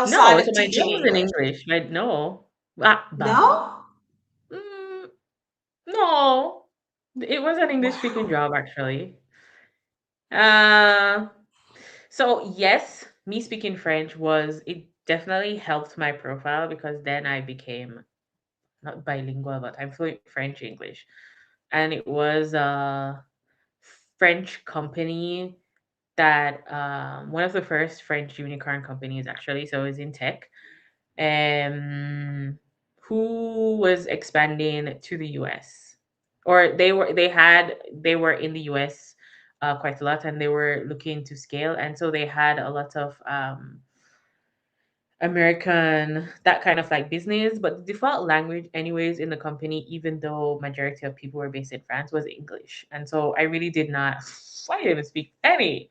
[SPEAKER 2] No,
[SPEAKER 1] outside
[SPEAKER 2] so
[SPEAKER 1] of
[SPEAKER 2] my job
[SPEAKER 1] teaching
[SPEAKER 2] was in
[SPEAKER 1] English.
[SPEAKER 2] English. My no. Ah, bah.
[SPEAKER 1] No?
[SPEAKER 2] Mm, no. It was an English speaking
[SPEAKER 1] Wow.
[SPEAKER 2] job actually. Uh, so yes, me speaking French was it definitely helped my profile because then I became not bilingual, but I'm fluent French English. And it was a French company that one of the first French unicorn companies actually, so it's in tech, um, who was expanding to the US, or they were in the US quite a lot, and they were looking to scale, and so they had a lot of American, that kind of like business, but the default language anyways in the company, even though majority of people were based in France, was English. And so I really did not I didn't even speak any.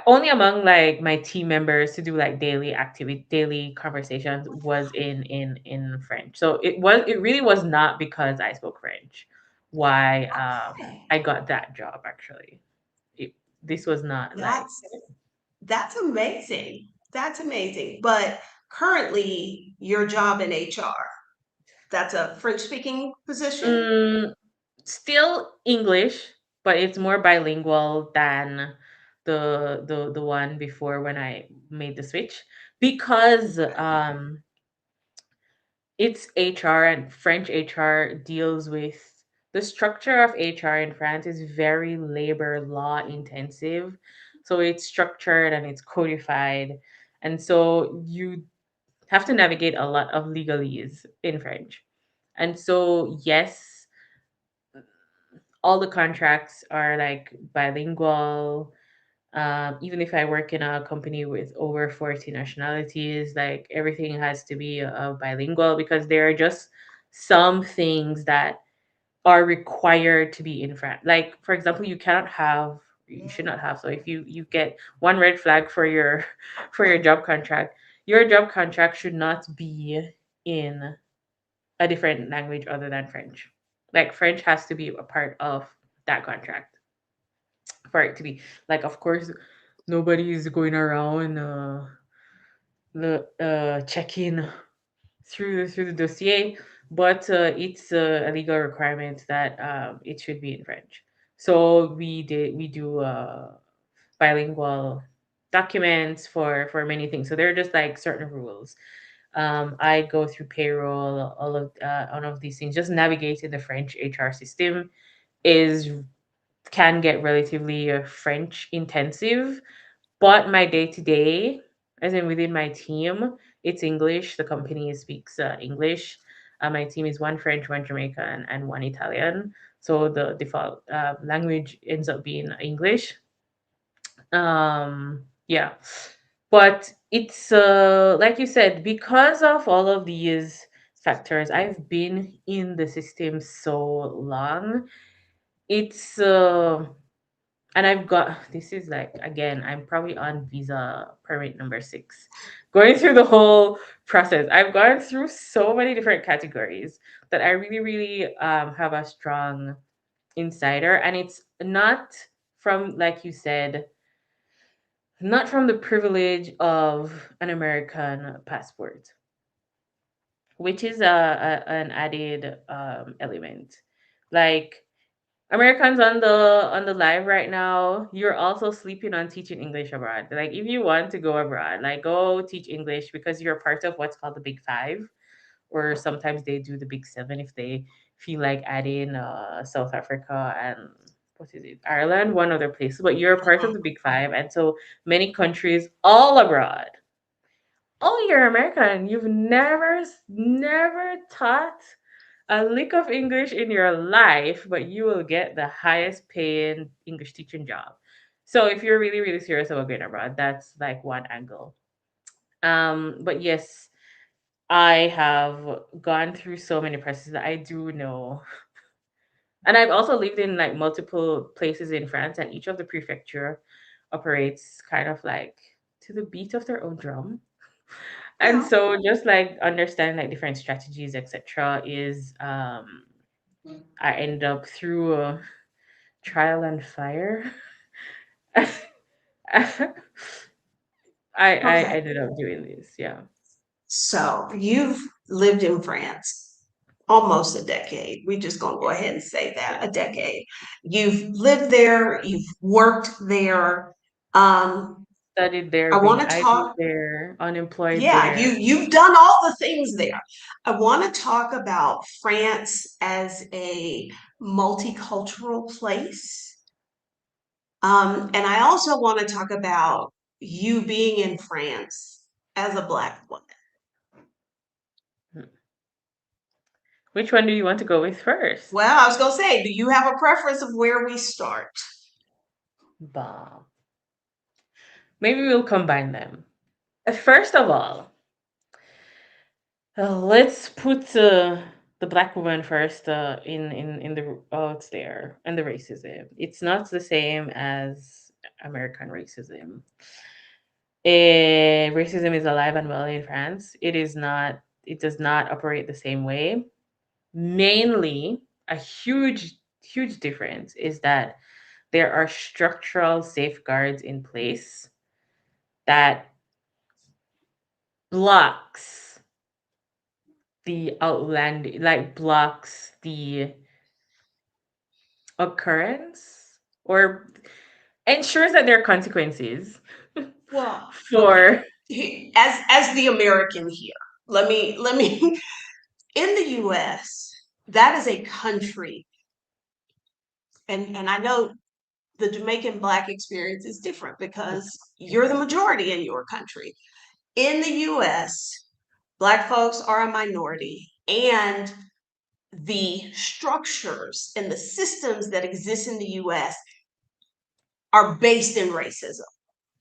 [SPEAKER 2] Only among like my team members to do like daily conversations was in French. So it really was not because I spoke French why
[SPEAKER 1] Okay.
[SPEAKER 2] I got that job actually. It, this was not like
[SPEAKER 1] That's that's amazing. That's amazing. But currently your job in HR, that's a French speaking position?
[SPEAKER 2] mm, still English, but it's more bilingual than the one before when I made the switch because it's HR, and French HR deals with the structure of HR in France is very labor law intensive. So it's structured and it's codified. And so you have to navigate a lot of legalese in French. And so, yes, all the contracts are like bilingual. Even if I work in a company with over 40 nationalities, like everything has to be bilingual because there are just some things that are required to be in France. Like, for example, you should not have. So if you get one red flag for your for your job contract should not be in a different language other than French. Like French has to be a part of that contract for it to be like. Of course, nobody is going around checking through the dossier, but it's a legal requirement that it should be in French. So we do bilingual documents for many things. So there are just like certain rules. I go through payroll, all of these things. Just navigating the French HR system is can get relatively French intensive, but my day to day, as in within my team, it's English. The company speaks English. My team is one French, one Jamaican, and one Italian. So the default language ends up being English. Yeah, but it's like you said, because of all of these factors, I've been in the system so long. It's and I've got this is like again, I'm probably on visa permit number 6. Going through the whole process. I've gone through so many different categories that I really, really have a strong insider. And it's not from, like you said, not from the privilege of an American passport, which is an added element. Like Americans on the live right now, you're also sleeping on teaching English abroad. Like if you want to go abroad, like go teach English because you're part of what's called the Big Five, or sometimes they do the Big Seven if they feel like adding South Africa and what is it, Ireland, one other place. But you're part of the Big Five, and so many countries all abroad. Oh, you're American. You've never taught a lick of English in your life, but you will get the highest paying English teaching job. So if you're really, really serious about going abroad, that's like one angle. But yes, I have gone through so many processes that I do know. And I've also lived in like multiple places in France, and each of the prefecture operates kind of like to the beat of their own drum. And
[SPEAKER 1] Yeah.
[SPEAKER 2] so just like understanding like different strategies, etc., is I end up through trial and fire. I
[SPEAKER 1] Okay.
[SPEAKER 2] ended up doing this, yeah.
[SPEAKER 1] So you've lived in France almost a decade. We're just going to go ahead and say that a decade. You've lived there, you've worked there. Um,
[SPEAKER 2] Studied there,
[SPEAKER 1] I want
[SPEAKER 2] being
[SPEAKER 1] to
[SPEAKER 2] idle
[SPEAKER 1] talk,
[SPEAKER 2] there, unemployed
[SPEAKER 1] yeah,
[SPEAKER 2] there.
[SPEAKER 1] you've done all the things there. I want to talk about France as a multicultural place. And I also want to talk about you being in France as a Black woman.
[SPEAKER 2] Hmm. Which one do you want to go with first?
[SPEAKER 1] Well, I was going to say, do you have a preference of where we start?
[SPEAKER 2] Bomb. Maybe we'll combine them. First of all, let's put the black woman first in the it's there and the racism. It's not the same as American racism. Racism is alive and well in France. It is not. It does not operate the same way. Mainly, a huge difference is that there are structural safeguards in place that blocks blocks the occurrence or ensures that there are consequences
[SPEAKER 1] Well, okay.
[SPEAKER 2] for
[SPEAKER 1] As the American here, let me in the US, that is a country, and I know the Jamaican Black experience is different because you're the majority in your country. In the US, Black folks are a minority, and the structures and the systems that exist in the US are based in racism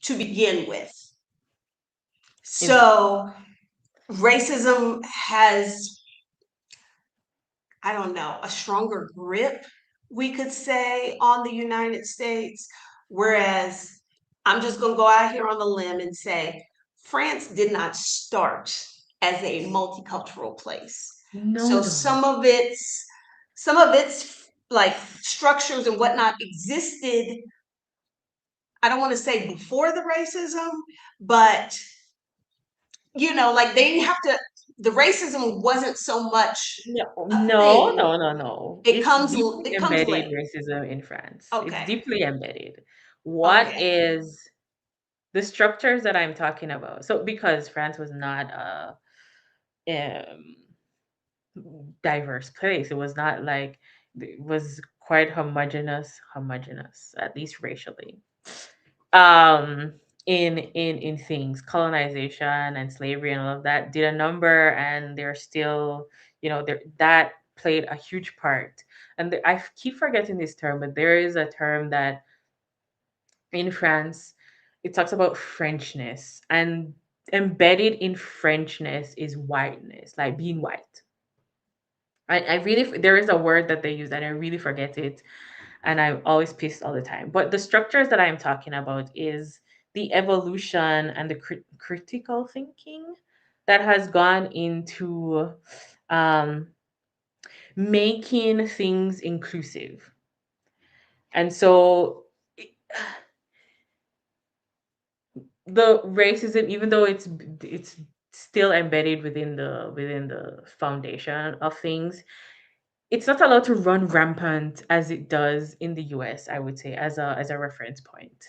[SPEAKER 1] to begin with.
[SPEAKER 2] Exactly.
[SPEAKER 1] So racism has, I don't know, a stronger grip, we could say, on the United States. Whereas I'm just going to go out here on the limb and say France did not start as a multicultural place.
[SPEAKER 2] No,
[SPEAKER 1] So
[SPEAKER 2] no.
[SPEAKER 1] some of its like structures and whatnot existed, I don't want to say before the racism, but like they didn't have to, the racism wasn't so much
[SPEAKER 2] No,
[SPEAKER 1] a
[SPEAKER 2] no,
[SPEAKER 1] thing.
[SPEAKER 2] no, no, no.
[SPEAKER 1] It
[SPEAKER 2] It's
[SPEAKER 1] comes
[SPEAKER 2] deeply
[SPEAKER 1] it comes
[SPEAKER 2] embedded
[SPEAKER 1] late.
[SPEAKER 2] racism in France. It's
[SPEAKER 1] Okay.
[SPEAKER 2] deeply embedded. What
[SPEAKER 1] Okay.
[SPEAKER 2] is the structures that I'm talking about? So, because France was not a diverse place, it was not like it was quite homogeneous, at least racially. um in things, colonization and slavery and all of that did a number, and they're still, there, that played a huge part. And I keep forgetting this term, but there is a term that in France, it talks about Frenchness, and embedded in Frenchness is whiteness, like being white. I really, there is a word that they use and I really forget it, and I'm always pissed all the time. But the structures that I'm talking about is the evolution and the critical thinking that has gone into um, making things inclusive. And so the racism, even though it's still embedded within the foundation of things, it's not allowed to run rampant as it does in the US, I would say, as a reference point.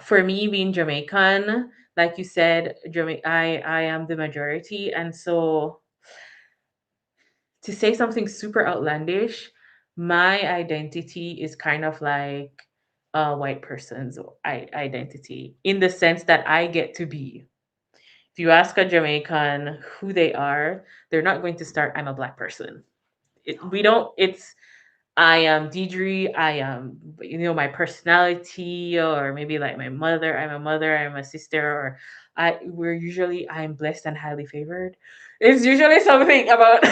[SPEAKER 2] For me, being Jamaican, like you said, I am the majority, and so to say something super outlandish, my identity is kind of like a white person's identity, in the sense that I get to be. If you ask a Jamaican who they are, they're not going to start, "I'm a black person." We don't. It's, I am Diedre. I am, my personality, or maybe like my mother. I'm a mother. I'm a sister, or I'm blessed and highly favored. It's usually something about,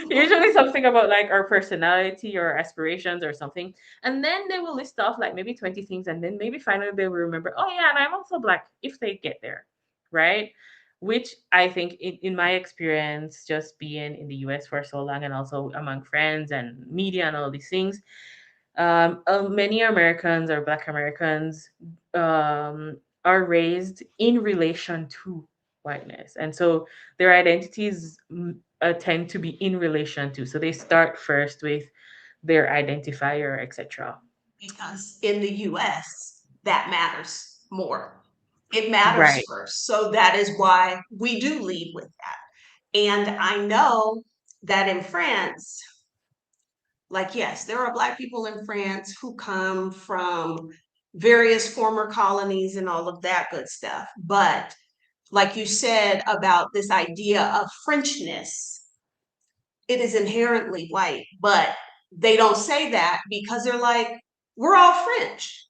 [SPEAKER 2] usually something about like our personality or aspirations or something, and then they will list off like maybe 20 things, and then maybe finally they will remember, oh yeah, and I'm also black, if they get there, right? Which I think, in my experience, just being in the US for so long and also among friends and media and all these things, many Americans or Black Americans are raised in relation to whiteness. And so their identities tend to be in relation to. So they start first with their identifier, etc.
[SPEAKER 1] Because in the US, that matters more. It matters
[SPEAKER 2] Right.
[SPEAKER 1] first. So that is why we do lead with that. And I know that in France, like, yes, there are Black people in France who come from various former colonies and all of that good stuff. But like you said about this idea of Frenchness, it is inherently white, but they don't say that because they're like, we're all French.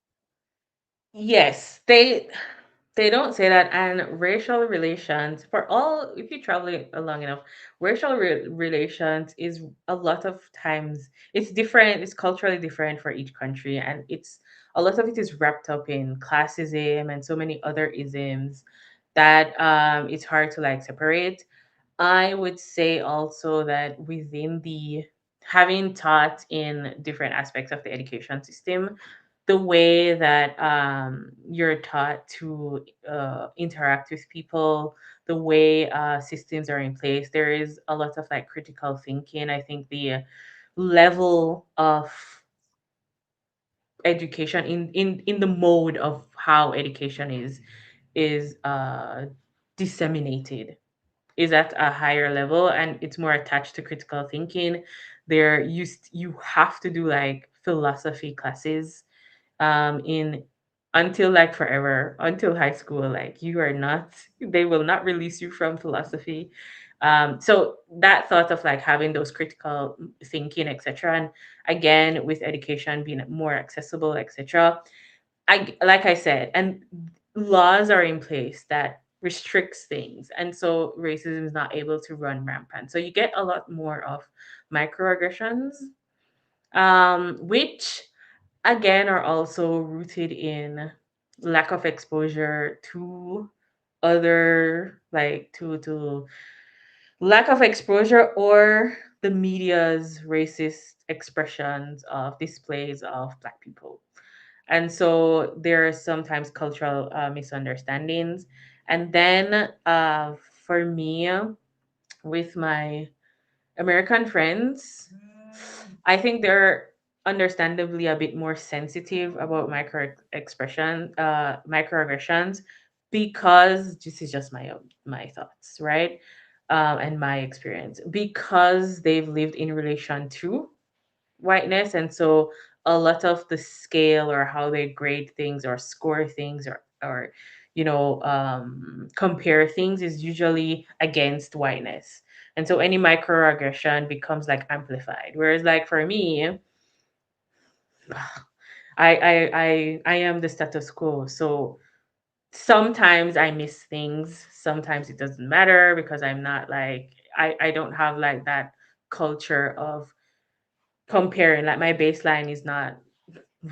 [SPEAKER 2] Yes, they don't say that. And racial relations, for all, if you travel it long enough, racial relations is a lot of times, it's different, it's culturally different for each country, and it's a lot of it is wrapped up in classism and so many other isms that it's hard to like separate. I would say also that within the, having taught in different aspects of the education system, the way that you're taught to interact with people, the way systems are in place, there is a lot of like critical thinking. I think the level of education, in the mode of how education is disseminated, is at a higher level, and it's more attached to critical thinking. You have to do like philosophy classes in until like forever, until high school. Like you are not, they will not release you from philosophy. So that thought of like having those critical thinking, etc. And again, with education being more accessible, etc. I like I said, and laws are in place that restricts things, and so racism is not able to run rampant. So you get a lot more of microaggressions, which again are also rooted in lack of exposure to other like to lack of exposure or the media's racist expressions of displays of black people. And so there are sometimes cultural misunderstandings. And then for me, with my American friends, I think they're understandably a bit more sensitive about microaggressions, because this is just my thoughts, right? And my experience, because they've lived in relation to whiteness, and so a lot of the scale or how they grade things or score things or compare things is usually against whiteness, and so any microaggression becomes like amplified. Whereas like for me, I am the status quo. So sometimes I miss things. Sometimes it doesn't matter because I'm not like I don't have like that culture of comparing. Like my baseline is not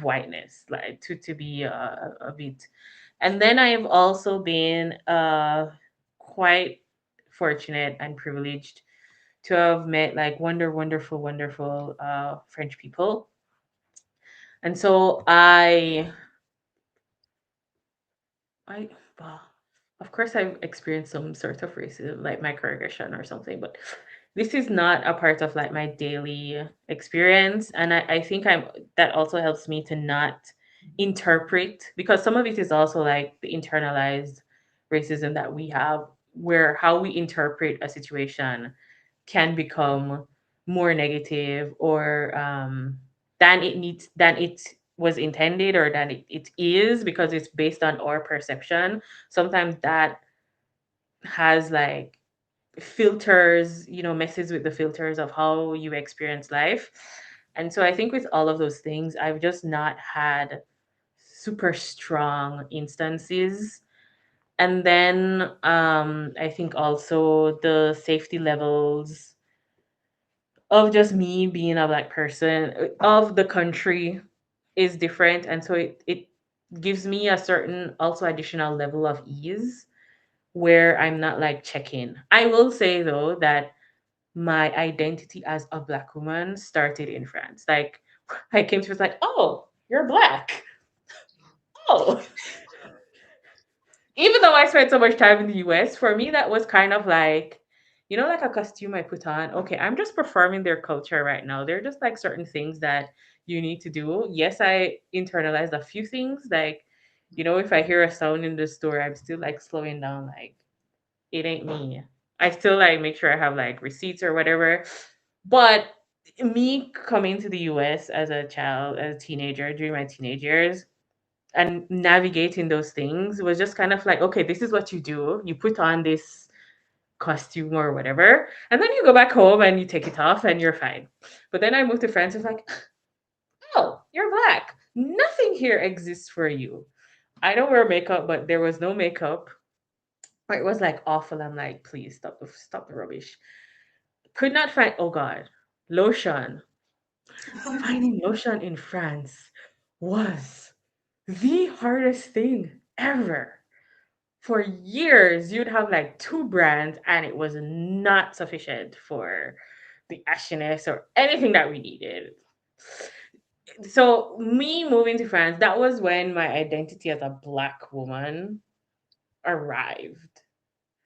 [SPEAKER 2] whiteness, like to be a bit. And then I've also been quite fortunate and privileged to have met like wonderful French people. And so I well, of course I've experienced some sort of racism, like microaggression or something, but this is not a part of like my daily experience. And I think that also helps me to not interpret, because some of it is also like the internalized racism that we have, where how we interpret a situation can become more negative or than it was intended, or than it is, because it's based on our perception. Sometimes that has like filters, messes with the filters of how you experience life. And so I think with all of those things, I've just not had super strong instances. And then I think also the safety levels of just me being a black person of the country is different, and so it gives me a certain also additional level of ease where I'm not like checking. I will say though that my identity as a black woman started in France. Like I came to, it's like, oh, you're black. Oh, even though I spent so much time in the US, for me that was kind of like, like a costume I put on. Okay, I'm just performing their culture right now. They're just like certain things that you need to do. Yes, I internalized a few things. Like, if I hear a sound in the store, I'm still like slowing down, like, it ain't me. I still like make sure I have like receipts or whatever. But me coming to the US as a child, as a teenager, during my teenage years, and navigating those things was just kind of like, okay, this is what you do. You put on this costume or whatever, and then you go back home and you take it off and you're fine. But then I moved to France, it's like, oh, you're black. Nothing here exists for you. I don't wear makeup, but there was no makeup. It was like awful. I'm like, please stop the rubbish. Could not find, oh God, lotion. Finding lotion in France was the hardest thing ever. For years, you'd have like two brands, and it was not sufficient for the ashiness or anything that we needed. So, me moving to France, that was when my identity as a black woman arrived.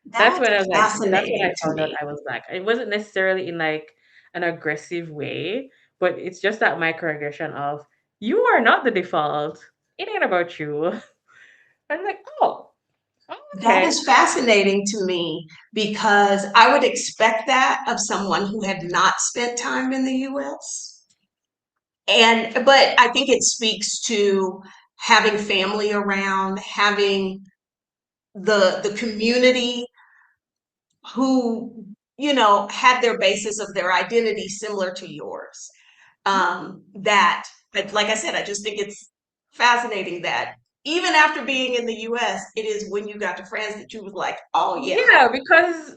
[SPEAKER 2] That's
[SPEAKER 1] That's
[SPEAKER 2] when I was like, that's when I
[SPEAKER 1] fascinating to
[SPEAKER 2] found out
[SPEAKER 1] me.
[SPEAKER 2] I was black. It wasn't necessarily in like an aggressive way, but it's just that microaggression of, you are not the default. It ain't about you. I'm like, oh,
[SPEAKER 1] That
[SPEAKER 2] okay.
[SPEAKER 1] is fascinating to me because I would expect that of someone who had not spent time in the US. But I think it speaks to having family around, having the community who, had their basis of their identity similar to yours. That, but like I said, I just think it's fascinating that even after being in the US, it is when you got to France that you was like, oh yeah.
[SPEAKER 2] Yeah, because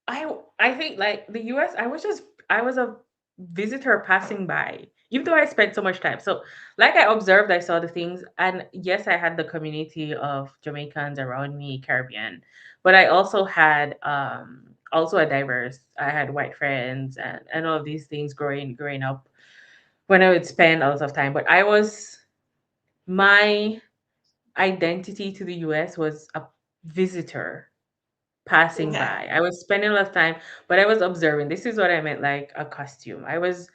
[SPEAKER 2] I think like the US, I was a visitor passing by, even though I spent so much time. So like I observed, I saw the things, and yes, I had the community of Jamaicans around me, Caribbean, but I also had also a diverse. I had white friends and all of these things growing up when I would spend a lot of time. But I was my identity to the US was a visitor passing
[SPEAKER 1] Okay.
[SPEAKER 2] by. I was spending a lot of time, but I was observing. This is what I meant, like a costume. I was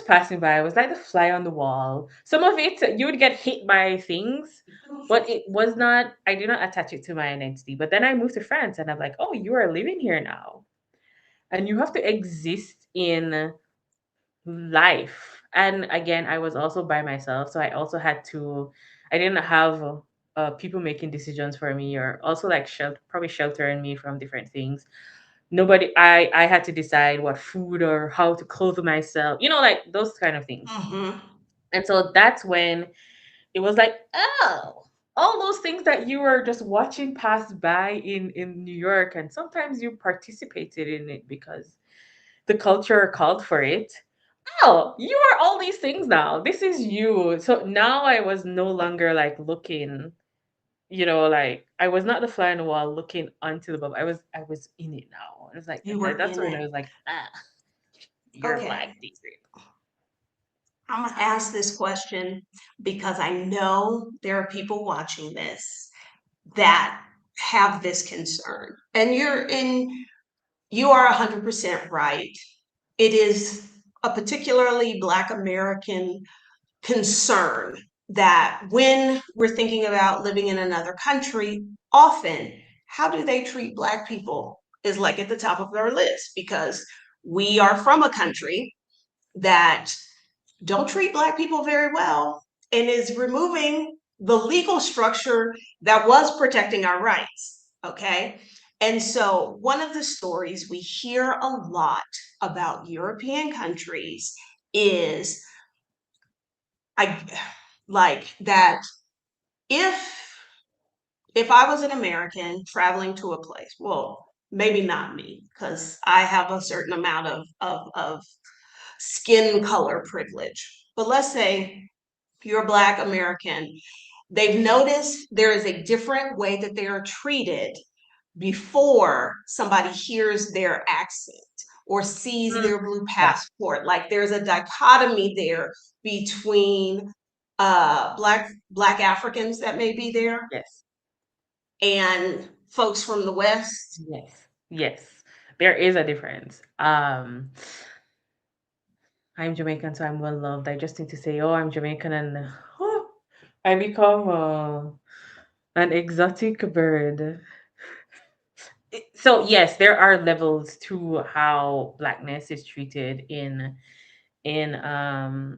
[SPEAKER 2] passing by. I was like the fly on the wall. Some of it you would get hit by things, but it was not. I did not attach it to my identity. But then I moved to France, and I'm like, oh, you are living here now, and you have to exist in life. And again, I was also by myself, so I also had to. I didn't have people making decisions for me, or also like probably sheltering me from different things. Nobody. I had to decide what food or how to clothe myself. Like those kind of things.
[SPEAKER 1] Hmm.
[SPEAKER 2] And so that's when it was like, oh, all those things that you were just watching pass by in New York, and sometimes you participated in it because the culture called for it. Oh, you are all these things now. This is you. So now I was no longer like looking, like I was not the fly on the wall looking onto the bubble. I was in it now. It was like
[SPEAKER 1] You were
[SPEAKER 2] that's
[SPEAKER 1] in
[SPEAKER 2] when I
[SPEAKER 1] it.
[SPEAKER 2] was like, you're black,
[SPEAKER 1] Okay.
[SPEAKER 2] Diedre.
[SPEAKER 1] I'm going to ask this question because I know there are people watching this that have this concern. And you are 100% right. It is a particularly Black American concern that when we're thinking about living in another country, often how do they treat Black people is like at the top of their list because we are from a country that don't treat Black people very well and is removing the legal structure that was protecting our rights. Okay. And so, one of the stories we hear a lot about European countries is I like that if if I was an American traveling to a place, well, maybe not me, because I have a certain amount of skin color privilege. But let's say you're a Black American, they've noticed there is a different way that they are treated before somebody hears their accent or sees
[SPEAKER 2] Mm,
[SPEAKER 1] their blue
[SPEAKER 2] yeah.
[SPEAKER 1] passport. Like there's a dichotomy there between black Africans that may be there
[SPEAKER 2] Yes.
[SPEAKER 1] and folks from the West.
[SPEAKER 2] Yes. Yes. There is a difference. I'm Jamaican, so I'm well loved. I just need to say, oh, I'm Jamaican, and oh, I become an exotic bird. So yes, there are levels to how blackness is treated in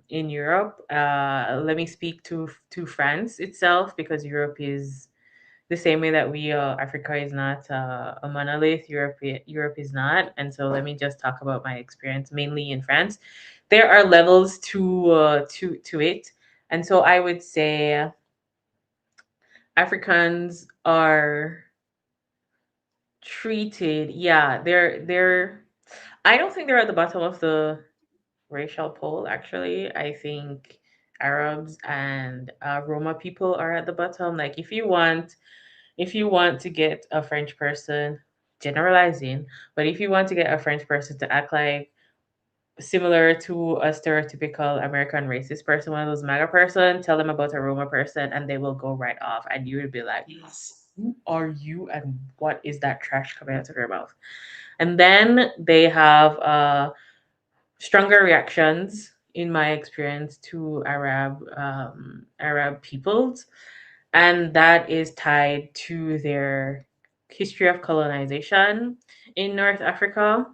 [SPEAKER 2] Europe. Let me speak to France itself because Europe is the same way that we Africa is not a monolith. Europe is not, and so let me just talk about my experience mainly in France. There are levels to it, and so I would say Africans are treated. Yeah, they're. I don't think they're at the bottom of the racial pole. Actually, I think Arabs and Roma people are at the bottom. Like if you want to get a French person, generalizing, but if you want to get a French person to act like similar to a stereotypical American racist person, one of those MAGA person, tell them about a Roma person and they will go right off. And you would be like,
[SPEAKER 1] Yes.
[SPEAKER 2] who are you and what is that trash coming out of your mouth? And then they have stronger reactions, in my experience, to Arab peoples, and that is tied to their history of colonization in North Africa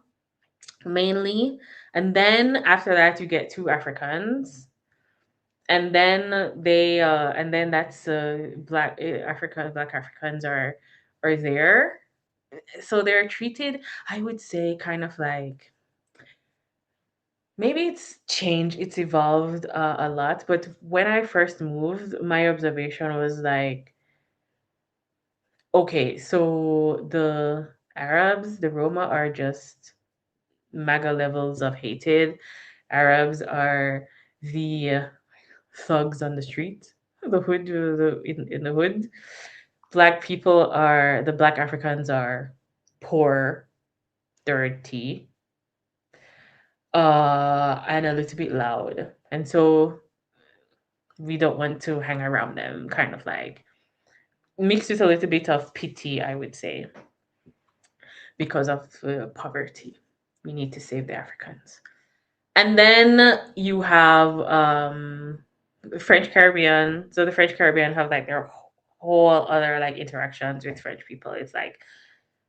[SPEAKER 2] mainly. And then after that, you get to Africans. and then that's black Africans are there, so they're treated, I would say, kind of like, maybe it's changed, it's evolved a lot, but when I first moved, my observation was like, okay, so the Arabs, the Roma, are just mega levels of hated. Arabs are the thugs on the street, the hood, in the hood. Black Africans are poor, dirty, and a little bit loud. And so we don't want to hang around them, kind of like mixed with a little bit of pity, I would say, because of poverty. We need to save the Africans. And then you have French Caribbean. So the French Caribbean have like their whole other like interactions with French people. It's like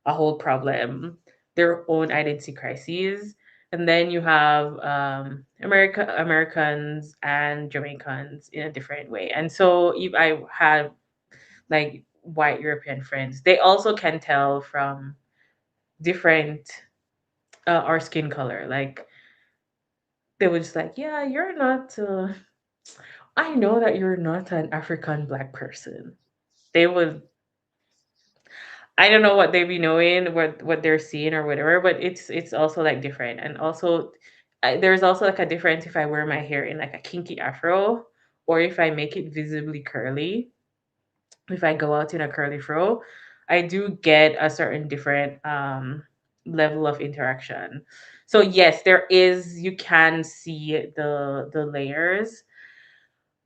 [SPEAKER 2] a whole problem, their own identity crises. And then you have Americans and Jamaicans in a different way. And so if I had like white European friends, they also can tell from different our skin color. Like they would just like, yeah, you're not. I know that you're not an African black person. They would. I don't know what they be knowing, what they're seeing or whatever, but it's also like different, and also there's also like a difference if I wear my hair in like a kinky afro or if I make it visibly curly. If I go out in a curly fro, I do get a certain different level of interaction. So yes, there is, you can see the layers.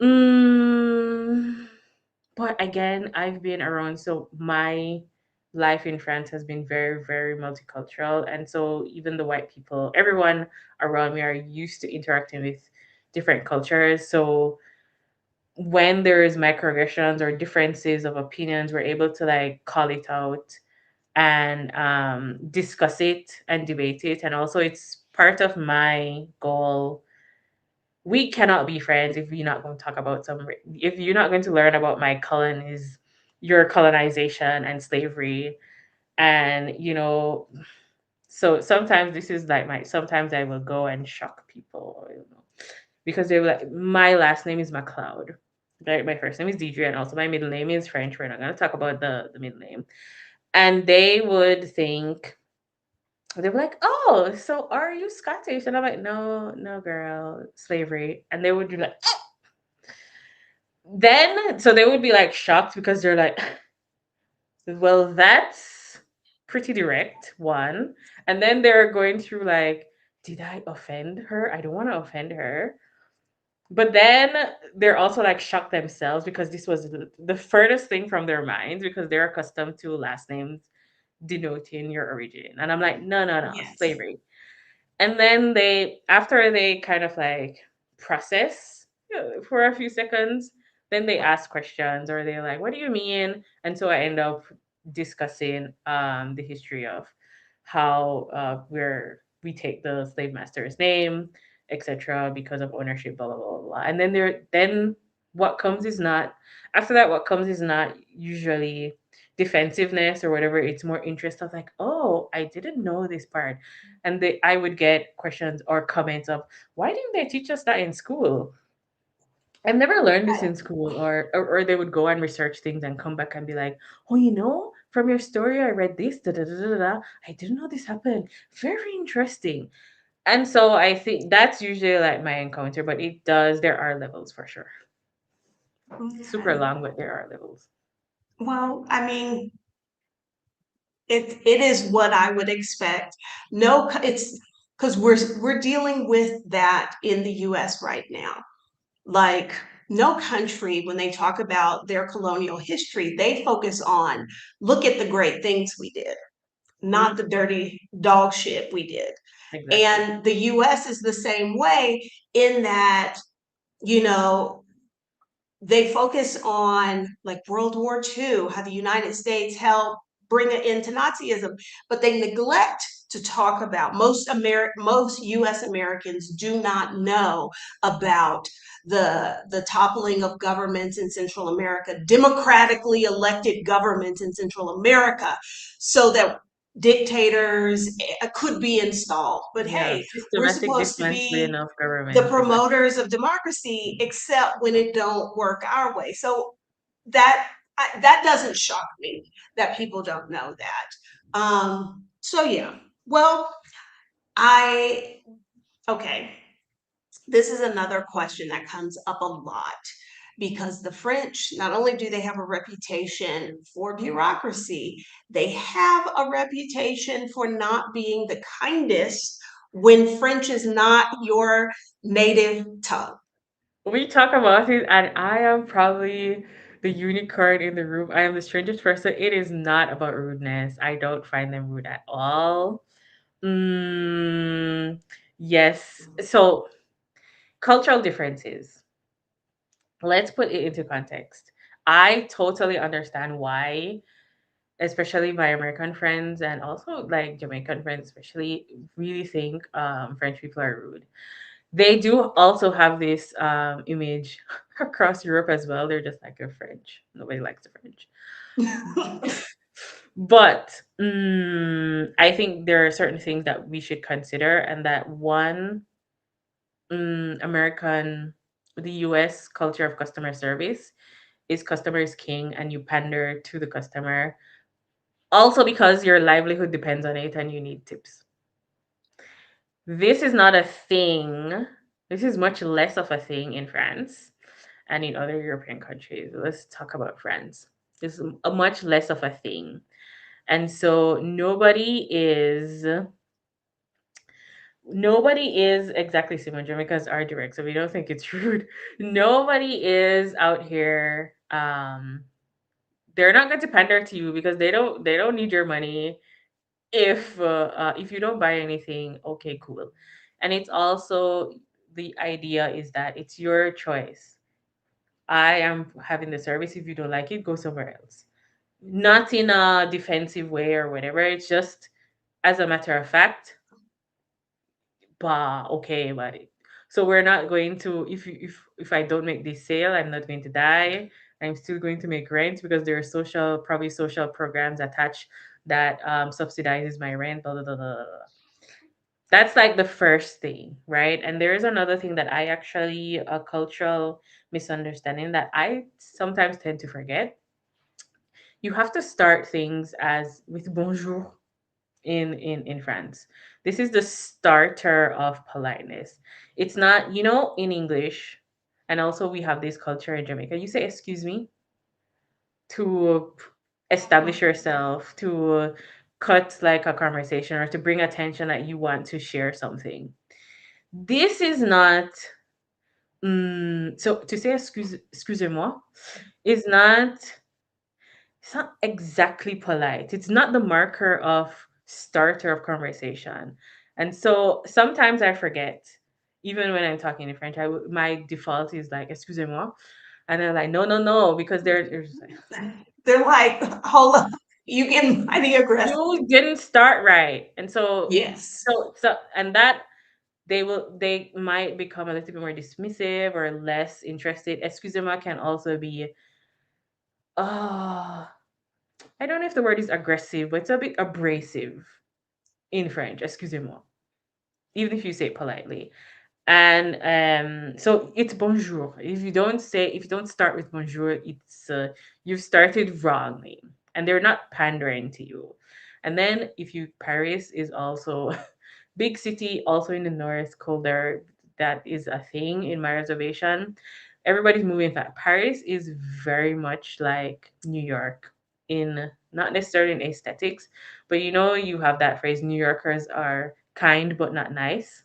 [SPEAKER 2] Mm, but again, I've been around, so my life in France has been very, very multicultural. And so even the white people, everyone around me are used to interacting with different cultures. So when there is microaggressions or differences of opinions, we're able to like call it out and discuss it and debate it. And also, it's part of my goal. We cannot be friends if you're not going to talk about if you're not going to learn about your colonization and slavery. And so sometimes this is like sometimes I will go and shock people, because they were like, my last name is McLeod, right? My first name is Diedre, and also my middle name is French. We're not going to talk about the middle name. And they would think, they were like, oh, so are you Scottish? And I'm like, no, no, girl, slavery. And they would be like, then so they would be like shocked because they're like, well, that's pretty direct, one. And then they're going through like, did I offend her? I don't want to offend her. But then they're also like shocked themselves because this was the furthest thing from their minds, because they're accustomed to last names denoting your origin. And I'm like, no, no, no,
[SPEAKER 1] Yes.
[SPEAKER 2] slavery. And then after they kind of like process for a few seconds, then they ask questions, or they're like, what do you mean? And so I end up discussing the history of how we take the slave master's name, etc., because of ownership, blah blah blah blah. And then what comes is not after that, what comes is not usually defensiveness or whatever. It's more interest of like, oh, I didn't know this part. And I would get questions or comments of, why didn't they teach us that in school? I've never learned this in school. Or they would go and research things and come back and be like, oh, from your story I read this, da da da da da. I didn't know this happened. Very interesting. And so I think that's usually like my encounter, but there are levels for sure. Super
[SPEAKER 1] Okay.
[SPEAKER 2] long, but there are levels.
[SPEAKER 1] Well, I mean, it is what I would expect. No, it's because we're dealing with that in the US right now. Like, no country, when they talk about their colonial history, they focus on, look at the great things we did, not the
[SPEAKER 2] Mhm.
[SPEAKER 1] dirty dog shit we did.
[SPEAKER 2] Exactly.
[SPEAKER 1] And the US is the same way in that, you know, they focus on like World War II, how the United States helped bring it into Nazism, but they neglect to talk about most U.S. Americans do not know about the toppling of governments in Central America, democratically elected governments in Central America, so that dictators could be installed. But
[SPEAKER 2] Yeah,
[SPEAKER 1] hey, we're
[SPEAKER 2] systematic
[SPEAKER 1] supposed to
[SPEAKER 2] dismantling
[SPEAKER 1] be
[SPEAKER 2] of
[SPEAKER 1] the
[SPEAKER 2] government, exactly.
[SPEAKER 1] promoters of democracy, except when it don't work our way. So that that doesn't shock me that people don't know that. So yeah. Well, I okay. This is another question that comes up a lot because the French, not only do they have a reputation for bureaucracy, they have a reputation for not being the kindest when French is not your native tongue.
[SPEAKER 2] We talk about it, and I am probably the unicorn in the room. I am the strangest person. It is not about rudeness. I don't find them rude at all. Mm, yes. So, cultural differences. Let's put it into context. I totally understand why, especially my American friends and also like Jamaican friends, especially, really think French people are rude. They do also have this image across Europe as well. They're just like a French. Nobody likes the French. But I think there are certain things that we should consider, and that one, the US culture of customer service is customer is king, and you pander to the customer. Also, because your livelihood depends on it and you need tips. This is not a thing. This is much less of a thing in France and in other European countries. Let's talk about France. It's a much less of a thing. And so nobody is exactly similar. Jamaica's are direct, so we don't think it's rude. Nobody is out here. They're not going to pander to you because they don't need your money. If you don't buy anything, okay, cool. And it's also, the idea is that it's your choice. I am having the service. If you don't like it, go somewhere else. Not in a defensive way or whatever. It's just, as a matter of fact, bah, okay, but so we're not going to, if I don't make this sale, I'm not going to die. I'm still going to make rent because there are probably social programs attached that subsidizes my rent. Blah, blah, blah, blah, blah. That's like the first thing, right? And there's another thing that I actually, a cultural misunderstanding that I sometimes tend to forget. You have to start things as with bonjour in France. This is the starter of politeness. It's not, in English, and also we have this culture in Jamaica. You say excuse me to establish yourself, to cut like a conversation, or to bring attention that you want to share something. This is not, so to say excusez-moi is not, it's not exactly polite. It's not the marker of starter of conversation. And so sometimes I forget, even when I'm talking in French, my default is like, excusez-moi. And they're like, no, no, no, because they're just like,
[SPEAKER 1] They're like, hold up, you getting mighty aggressive.
[SPEAKER 2] you didn't start right. And so,
[SPEAKER 1] Yes.
[SPEAKER 2] and that they might become a little bit more dismissive or less interested. Excusez-moi can also be, uh, I don't know if the word is aggressive, but it's a bit abrasive in French, excusez-moi, even if you say it politely. And so it's bonjour. If you don't start with bonjour, it's you've started wrongly, and they're not pandering to you. And then if you Paris is also big city, also in the north, colder. That is a thing in my reservation. Everybody's moving fast. Paris is very much like New York, in not necessarily in aesthetics, but you have that phrase, New Yorkers are kind but not nice.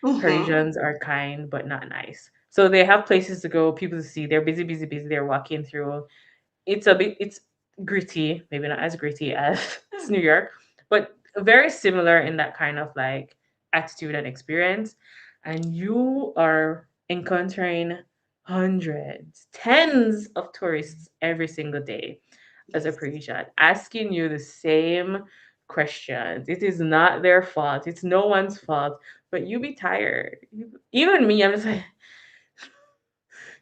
[SPEAKER 1] Hmm.
[SPEAKER 2] Parisians are kind but not nice. So they have places to go, people to see. They're busy, busy, busy. They're walking through. It's gritty, maybe not as gritty as as New York, but very similar in that kind of like attitude and experience. And you are encountering hundreds, tens of tourists every single day. as a Parisian, asking you the same questions. It is not their fault. It's no one's fault. But you be tired. Even me, I'm just like,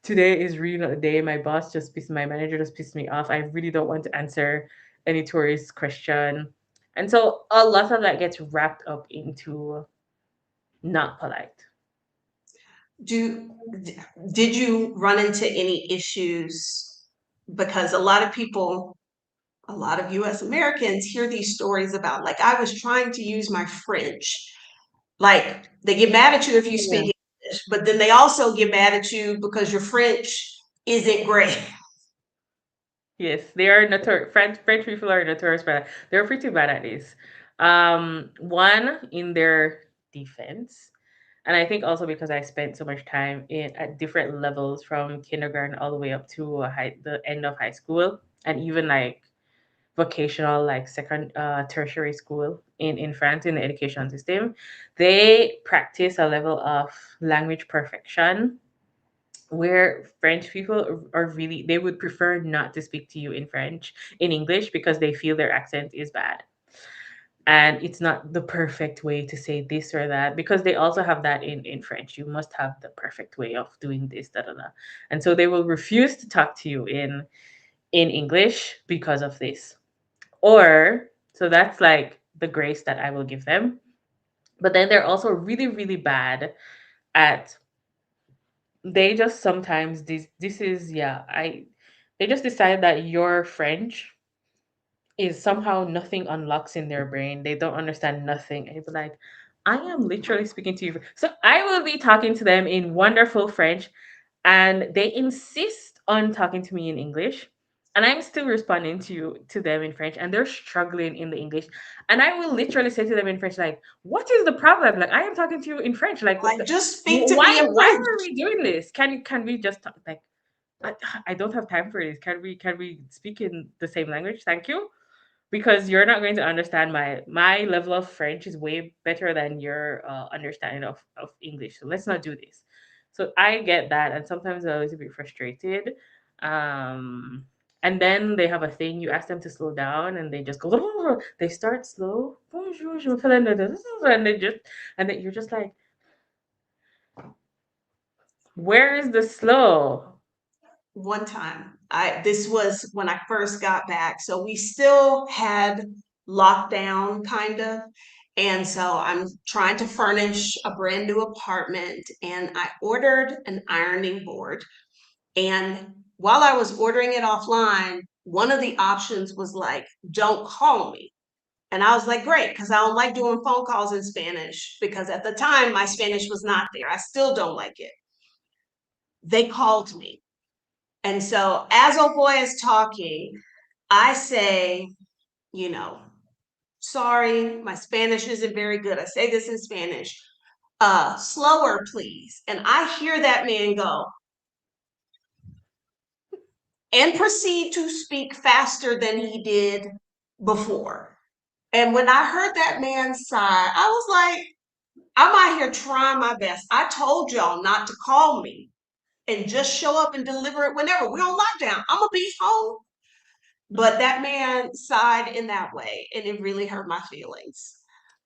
[SPEAKER 2] today is really not a day. My manager just pissed me off. I really don't want to answer any tourist question. And so a lot of that gets wrapped up into not polite.
[SPEAKER 1] Do did you run into any issues? Because a lot of people, a lot of US Americans hear these stories about, like, I was trying to use my French. Like, they get mad at you if you
[SPEAKER 2] Yeah.
[SPEAKER 1] speak English, but then they also get mad at you because your French isn't great.
[SPEAKER 2] Yes, they are notorious. French people are notorious for that. They're pretty bad at this. One in their defense, and I think also because I spent so much time in at different levels from kindergarten all the way up to the end of high school, and even like vocational, like second tertiary school in France in the education system, they practice a level of language perfection where French people are really, they would prefer not to speak to you in French, in English, because they feel their accent is bad. And it's not the perfect way to say this or that, because they also have that in French. You must have the perfect way of doing this, da da da. And so they will refuse to talk to you in English because of this. Or, so that's like the grace that I will give them. But then they're also really, really bad at, they just sometimes this is, yeah, I they just decide that your French is somehow nothing unlocks in their brain. They don't understand nothing. And you'll be like, I am literally speaking to you. So I will be talking to them in wonderful French, and they insist on talking to me in English. And I'm still responding to them in French, and they're struggling in the English. And I will literally say to them in French, like, "What is the problem? Like, I am talking to you in French. Like, what
[SPEAKER 1] Like,
[SPEAKER 2] the,
[SPEAKER 1] just speak to me in
[SPEAKER 2] why
[SPEAKER 1] French.
[SPEAKER 2] are we doing this? Can we just talk, like, I, I don't have time for this. Can we speak in the same language? Thank you, because you're not going to understand my level of French is way better than your understanding of English. So let's not do this." So I get that, and sometimes I'm a little bit frustrated. Um, and then they have a thing. You ask them to slow down, and they just go. They start slow. Bonjour, je m'appelle and they just, and then you're just like, where is the slow?
[SPEAKER 1] One time, this was when I first got back, so we still had lockdown, kind of. And so I'm trying to furnish a brand new apartment, and I ordered an ironing board. And while I was ordering it offline, one of the options was like, don't call me. And I was like, great, because I don't like doing phone calls in Spanish, because at the time my Spanish was not there. I still don't like it. They called me. And so as oh boy is talking, I say, you know, sorry, my Spanish isn't very good. I say this in Spanish. Slower, please. And I hear that man go and proceed to speak faster than he did before. And when I heard that man sigh, I was like, I'm out here trying my best. I told y'all not to call me and just show up and deliver it whenever. We're on lockdown. I'm gonna be home. But that man sighed in that way, and it really hurt my feelings.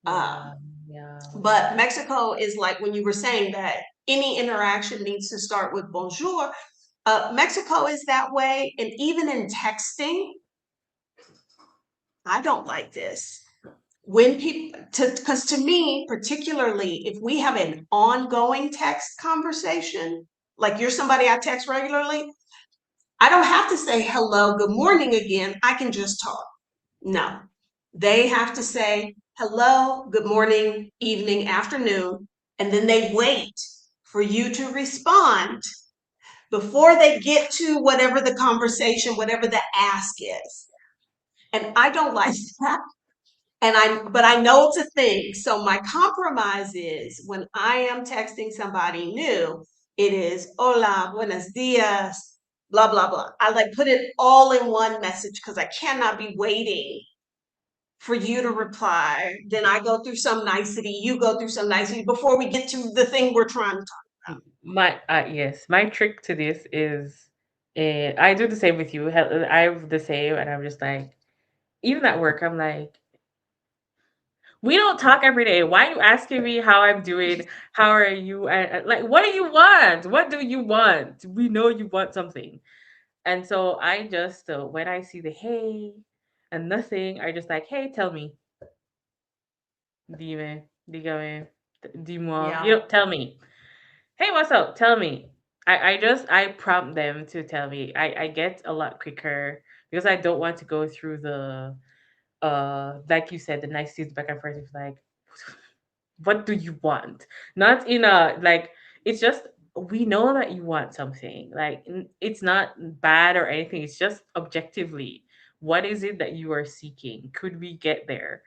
[SPEAKER 2] Yeah,
[SPEAKER 1] Um,
[SPEAKER 2] yeah,
[SPEAKER 1] but Mexico is like when you were saying that any interaction needs to start with bonjour. Mexico is that way, and even in texting, I don't like this. When people, because to me, particularly if we have an ongoing text conversation, like you're somebody I text regularly, I don't have to say hello, good morning again. I can just talk. No, they have to say hello, good morning, evening, afternoon, and then they wait for you to respond before they get to whatever the conversation, whatever the ask is. And I don't like that. But I know it's a thing. So my compromise is when I am texting somebody new, it is hola, buenos dias, blah, blah, blah. I like put it all in one message because I cannot be waiting for you to reply. Then I go through some nicety, you go through some nicety before we get to the thing we're trying to talk.
[SPEAKER 2] my yes, my trick to this is And I do the same with you. I'm the same, and I'm just like, even at work, I'm like, we don't talk every day. Why are you asking me how I'm doing? How are you? Like, what do you want? What do you want? We know you want something. And so I just, when I see the hey and nothing, I just like, hey, tell me. Dime, dígame, dis-moi.
[SPEAKER 1] Yeah,
[SPEAKER 2] Tell me. Hey, what's up? Tell me. I prompt them to tell me. I get a lot quicker because I don't want to go through the like you said, the niceties back and forth. It's like, what do you want? Not in a like, it's just, we know that you want something. Like, it's not bad or anything. It's just objectively, what is it that you are seeking? Could we get there?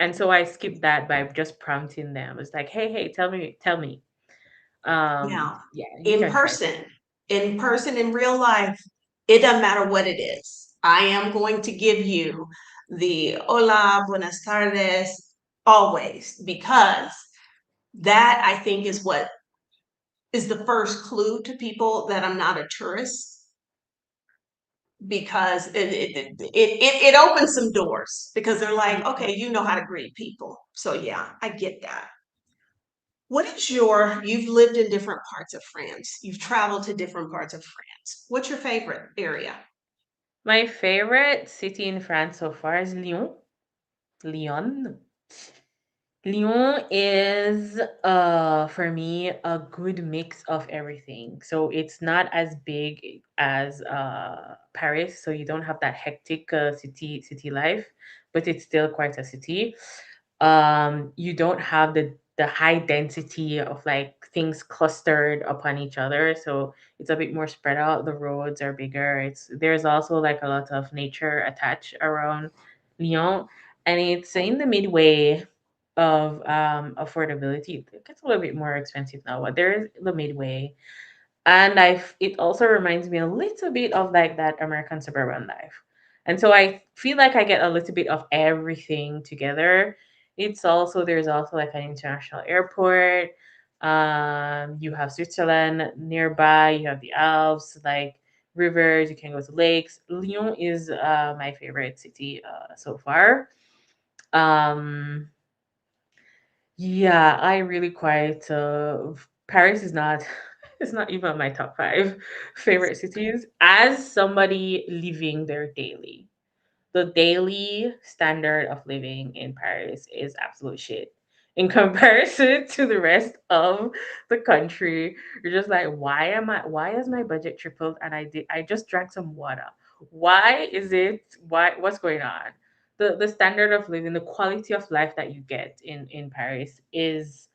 [SPEAKER 2] And so I skip that by just prompting them. It's like, hey, tell me.
[SPEAKER 1] yeah.
[SPEAKER 2] Yeah, you
[SPEAKER 1] In
[SPEAKER 2] can try.
[SPEAKER 1] person, in person, in real life, it doesn't matter what it is. I am going to give you the hola, buenas tardes, always, because that I think is what is the first clue to people that I'm not a tourist because it opens some doors because they're like, okay, you know how to greet people. So yeah, I get that. What is you've lived in different parts of France. You've traveled to different parts of France. What's your favorite area?
[SPEAKER 2] My favorite city in France so far is Lyon. Lyon. Lyon is for me a good mix of everything. So it's not as big as Paris, so you don't have that hectic city life, but it's still quite a city. You don't have the high density of like things clustered upon each other, so it's a bit more spread out. The roads are bigger. There's also like a lot of nature attached around Lyon, and it's in the midway of affordability. It gets a little bit more expensive now, but there is the midway. And it also reminds me a little bit of like that American suburban life. And so I feel like I get a little bit of everything together. There's also like an international airport. You have Switzerland nearby, you have the Alps, like rivers, you can go to lakes. Lyon is my favorite city so far. Um yeah, I really quite Paris is not it's not even my top 5 favorite cities as somebody living there daily. The daily standard of living in Paris is absolute shit in comparison to the rest of the country. You're just like, why has my budget tripled and I just drank some water? What's going on? The standard of living, the quality of life that you get in Paris is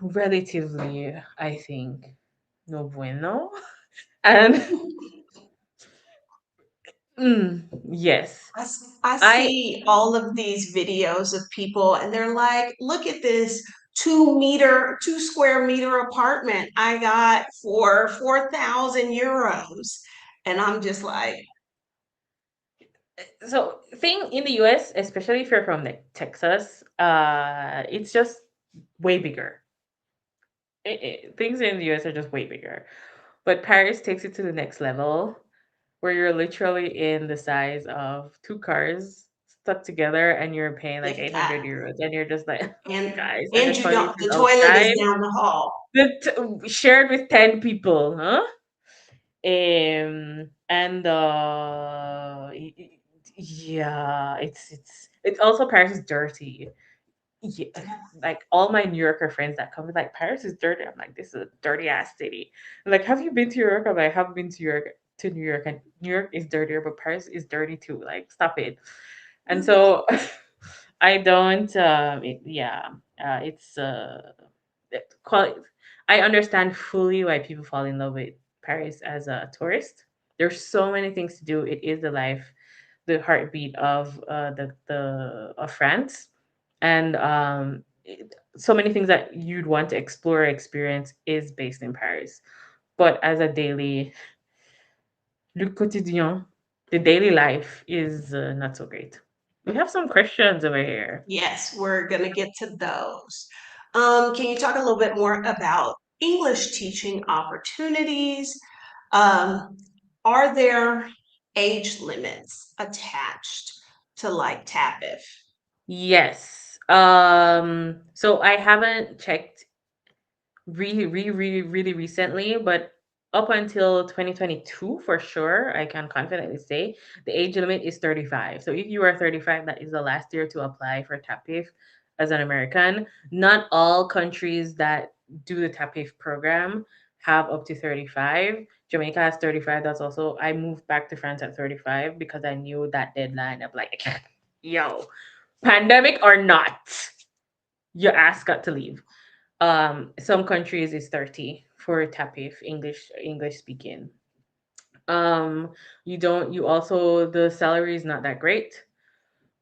[SPEAKER 2] relatively, I think, no bueno. And yes,
[SPEAKER 1] I
[SPEAKER 2] I
[SPEAKER 1] see all of these videos of people and they're like, look at this 2 square meter apartment I got for 4,000 euros. And I'm just like,
[SPEAKER 2] so thing in the US, especially if you're from like Texas, it's just way bigger. Things in the US are just way bigger. But Paris takes it to the next level where you're literally in the size of 2 cars stuck together and you're paying like
[SPEAKER 1] if
[SPEAKER 2] 800
[SPEAKER 1] that.
[SPEAKER 2] euros and you're just like,
[SPEAKER 1] And
[SPEAKER 2] guys, and the
[SPEAKER 1] and you
[SPEAKER 2] toilet
[SPEAKER 1] don't
[SPEAKER 2] is
[SPEAKER 1] the toilet is
[SPEAKER 2] outside.
[SPEAKER 1] down the hall.
[SPEAKER 2] Shared with 10 people, huh? And yeah, it's also Paris is dirty. Yeah, like all my New Yorker friends that come with like Paris is dirty. I'm like, this is a dirty ass city. And like, have you been to New York? I'm like, I have been to New York, and New York is dirtier, but Paris is dirty too. Like, stop it. And so I don't. Yeah, it's quite. I understand fully why people fall in love with Paris as a tourist. There's so many things to do. It is the life, the heartbeat of the of France, and so many things that you'd want to explore or experience is based in Paris. But as a daily, le quotidien, the daily life is not so great. We have some questions over here.
[SPEAKER 1] Yes, we're going to get to those. Can you talk a little bit more about English teaching opportunities? Um, are there age limits attached to like TAPIF?
[SPEAKER 2] Yes. So I haven't checked really recently, but up until 2022, for sure, I can confidently say the age limit is 35. So if you are 35, that is the last year to apply for TAPIF as an American. Not all countries that do the TAPIF program have up to 35. Jamaica has 35. That's also, I moved back to France at 35 because I knew that deadline of like, yo, pandemic or not, your ass got to leave. Some countries is 30 for TAPIF, English speaking. Um, you also, the salary is not that great.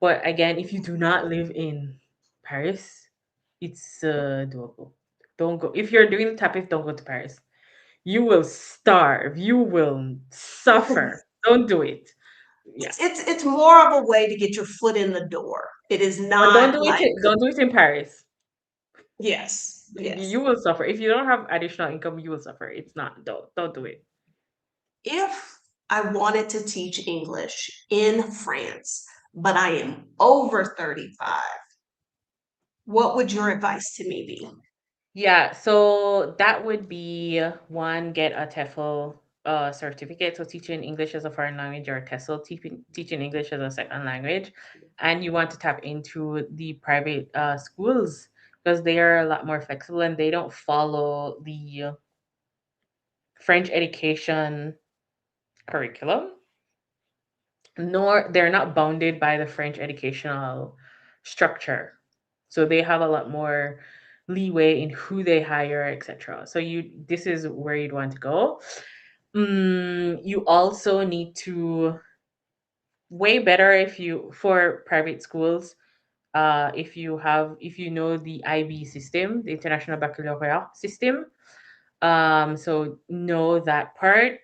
[SPEAKER 2] But again, if you do not live in Paris, it's doable. Don't go if you're doing TAPIF, don't go to Paris. You will starve. You will suffer. Don't do it. Yeah.
[SPEAKER 1] It's more of a way to get your foot in the door. It is
[SPEAKER 2] But
[SPEAKER 1] not like
[SPEAKER 2] don't do it in Paris.
[SPEAKER 1] yes,
[SPEAKER 2] You
[SPEAKER 1] yes.
[SPEAKER 2] will suffer. If you don't have additional income, you will suffer. It's not, don't do it.
[SPEAKER 1] If I wanted to teach English in France, but I am over 35, what would your advice to me be?
[SPEAKER 2] Yeah, so that would be one, get a TEFL certificate. So teaching English as a foreign language, or TESOL, teaching English as a second language. And you want to tap into the private schools because they are a lot more flexible and they don't follow the French education curriculum, nor they're not bounded by the French educational structure. So they have a lot more leeway in who they hire, etc. So this is where you'd want to go. You also need to, way better if you, for private schools, if you know the IB system, the International Baccalaureate system. So know that part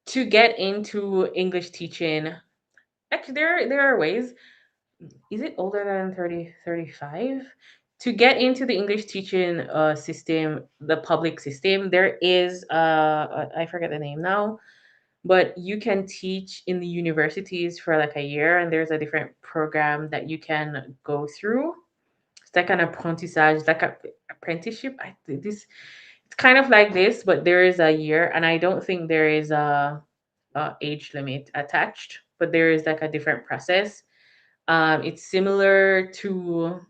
[SPEAKER 2] to get into English teaching. Actually, there are ways. Is it older than 35 to get into the English teaching system, the public system? There is I forget the name now, but you can teach in the universities for like a year, and there's a different program that you can go through. It's like an apprentissage, like a apprenticeship. I think this, it's kind of like this, but there is a year, and I don't think there is a age limit attached, but there is like a different process. It's similar to,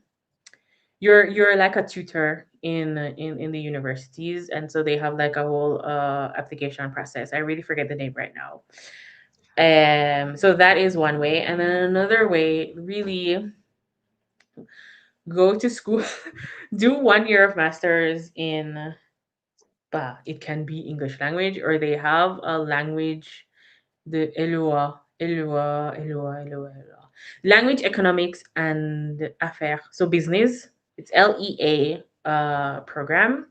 [SPEAKER 2] you're like a tutor in the universities, and so they have like a whole application process. I really forget the name right now. So that is one way, and then another way, really go to school, do 1 year of masters in, it can be English language, or they have a language, the Elua, language economics and affaires, so business. It's LEA program.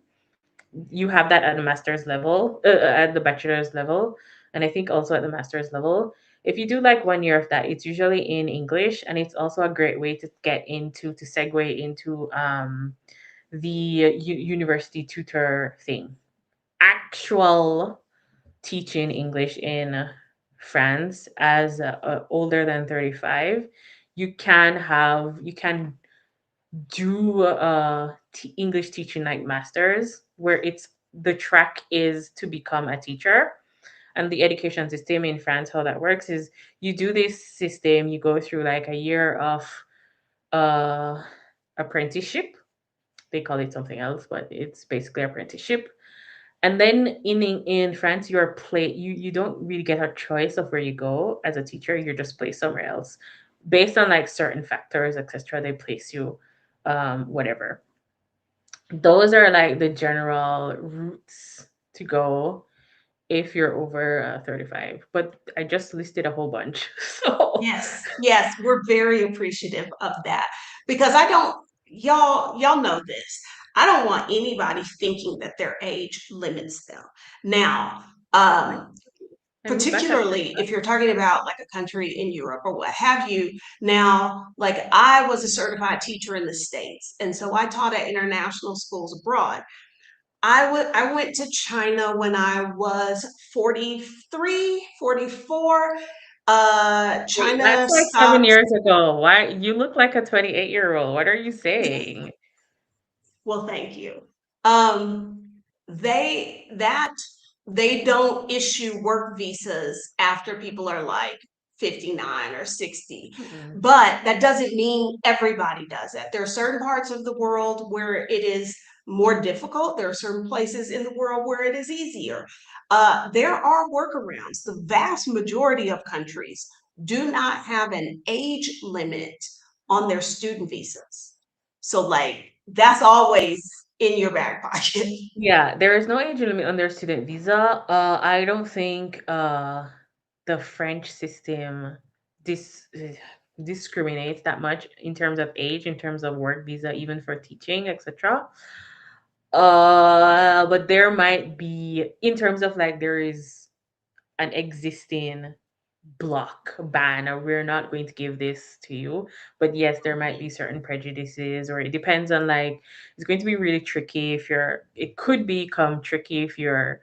[SPEAKER 2] You have that at the master's level, at the bachelor's level, and I think also at the master's level. If you do like 1 year of that, it's usually in English, and it's also a great way to get into, to segue into the university tutor thing. Actual teaching English in France as older than 35, you can do English teaching like masters, where it's, the track is to become a teacher. And the education system in France, how that works is, you do this system, you go through like a year of uh apprenticeship. They call it something else, but it's basically apprenticeship. And then in France, you don't really get a choice of where you go as a teacher. You're just placed somewhere else based on like certain factors, etc. They place you, whatever. Those are like the general routes to go if you're over 35. But I just listed a whole bunch. So
[SPEAKER 1] Yes, yes, we're very appreciative of that because I don't, y'all know this. I don't want anybody thinking that their age limits them. Now,
[SPEAKER 2] I moved back at
[SPEAKER 1] particularly
[SPEAKER 2] 35.
[SPEAKER 1] if you're talking about like a country in Europe or what have you. Now, like I was a certified teacher in the States, and so I taught at international schools abroad. I went to China when I was 43, 44.
[SPEAKER 2] Wait, that's
[SPEAKER 1] China
[SPEAKER 2] like 7
[SPEAKER 1] stopped.
[SPEAKER 2] years ago. Why you look like a 28-year-old. What are you saying?
[SPEAKER 1] Well, thank you. Um, they don't issue work visas after people are like 59 or 60.
[SPEAKER 2] Mm-mm.
[SPEAKER 1] But that doesn't mean everybody does it. There are certain parts of the world where it is more difficult. There are certain places in the world where it is easier. There are workarounds. The vast majority of countries do not have an age limit on their student visas. So like that's always in your back pocket.
[SPEAKER 2] Yeah, there is no age limit on their student visa. I don't think the French system discriminates that much in terms of age, in terms of work visa, even for teaching, etc. But there might be, in terms of like, there is an existing block ban, or we're not going to give this to you. But yes, there might be certain prejudices, or it depends on like, it's going to be really tricky if you're, it could become tricky if you're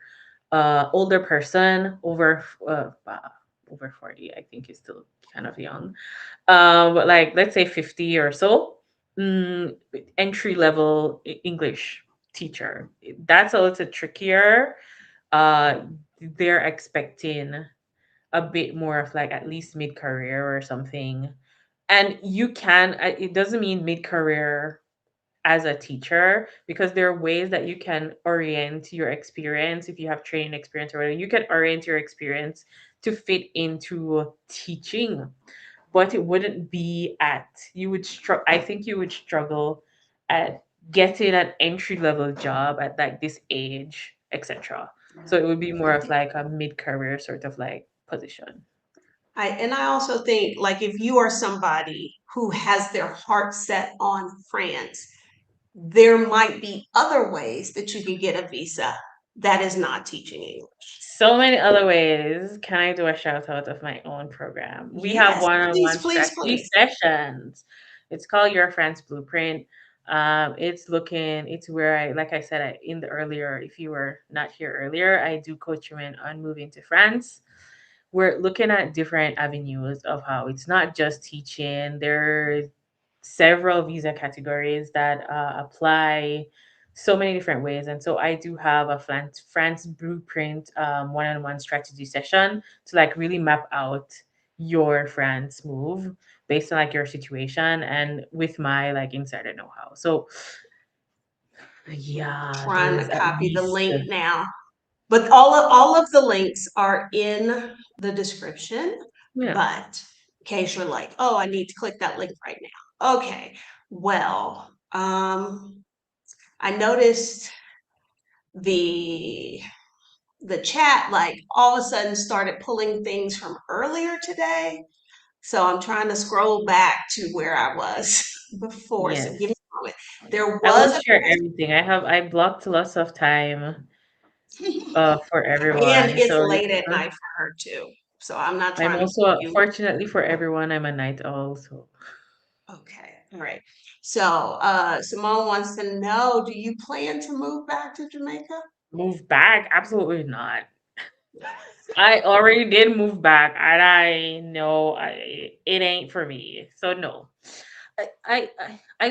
[SPEAKER 2] older person over 40. I think is still kind of young, but like let's say 50 or so. mm, Entry level English teacher, that's a little trickier. uh they're expecting a bit more of like at least mid career or something. And you can, it doesn't mean mid career as a teacher, because there are ways that you can orient your experience. If you have training experience or whatever, you can orient your experience to fit into teaching. But it wouldn't be at, you would struggle, I think you would struggle at getting an entry level job at like this age, etc. So it would be more of like a mid career sort of like position.
[SPEAKER 1] I also think like if you are somebody who has their heart set on France, there might be other ways that you can get a visa that is not teaching English.
[SPEAKER 2] So many other ways. Can I do a shout out of my own program? We have
[SPEAKER 1] Yes,
[SPEAKER 2] one-on-one
[SPEAKER 1] please, please,
[SPEAKER 2] strategy
[SPEAKER 1] please.
[SPEAKER 2] sessions. It's called Your France Blueprint. It's where I, like I said, in the earlier, if you were not here earlier, I do coach women on moving to France. We're looking at different avenues of how it's not just teaching. There's several visa categories that apply so many different ways. And so I do have a France blueprint one-on-one strategy session to like really map out your France move based on like your situation and with my like insider know-how. So yeah,
[SPEAKER 1] Trying to
[SPEAKER 2] there's at
[SPEAKER 1] copy the
[SPEAKER 2] least
[SPEAKER 1] link now. But all of the links are in the description.
[SPEAKER 2] yeah.
[SPEAKER 1] But in case you're like, oh, I need to click that link right now. Okay. Well, I noticed the the chat like all of a sudden started pulling things from earlier today. So I'm trying to scroll back to where I was before. So give me
[SPEAKER 2] Yes.
[SPEAKER 1] a moment. There
[SPEAKER 2] I won't
[SPEAKER 1] was a
[SPEAKER 2] share everything. I blocked lots of time for
[SPEAKER 1] and
[SPEAKER 2] everyone.
[SPEAKER 1] it's
[SPEAKER 2] So
[SPEAKER 1] late at night for her too. So I'm not
[SPEAKER 2] I'm
[SPEAKER 1] trying to keep
[SPEAKER 2] also,
[SPEAKER 1] you.
[SPEAKER 2] fortunately for everyone, I'm a night owl, so
[SPEAKER 1] Okay. All right. So Simone wants to know, do you plan to move back to Jamaica?
[SPEAKER 2] move back? Absolutely not. I already did move back, and I know it ain't for me. So no. I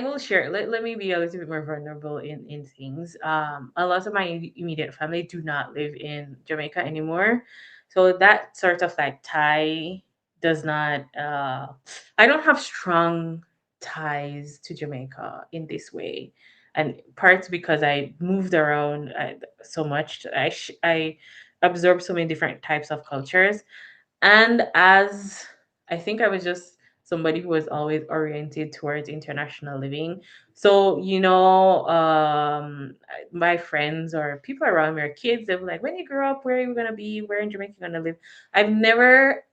[SPEAKER 2] will share. Let me be a little bit more vulnerable in things. A lot of my immediate family do not live in Jamaica anymore, so that sort of like tie does not. I don't have strong ties to Jamaica in this way, and parts because I moved around so much. I absorbed so many different types of cultures, and as I think I was just somebody who was always oriented towards international living. So, my friends or people around me or kids, they were like, when you grow up, where are you going to be? Where in Jamaica you going to live? I've never,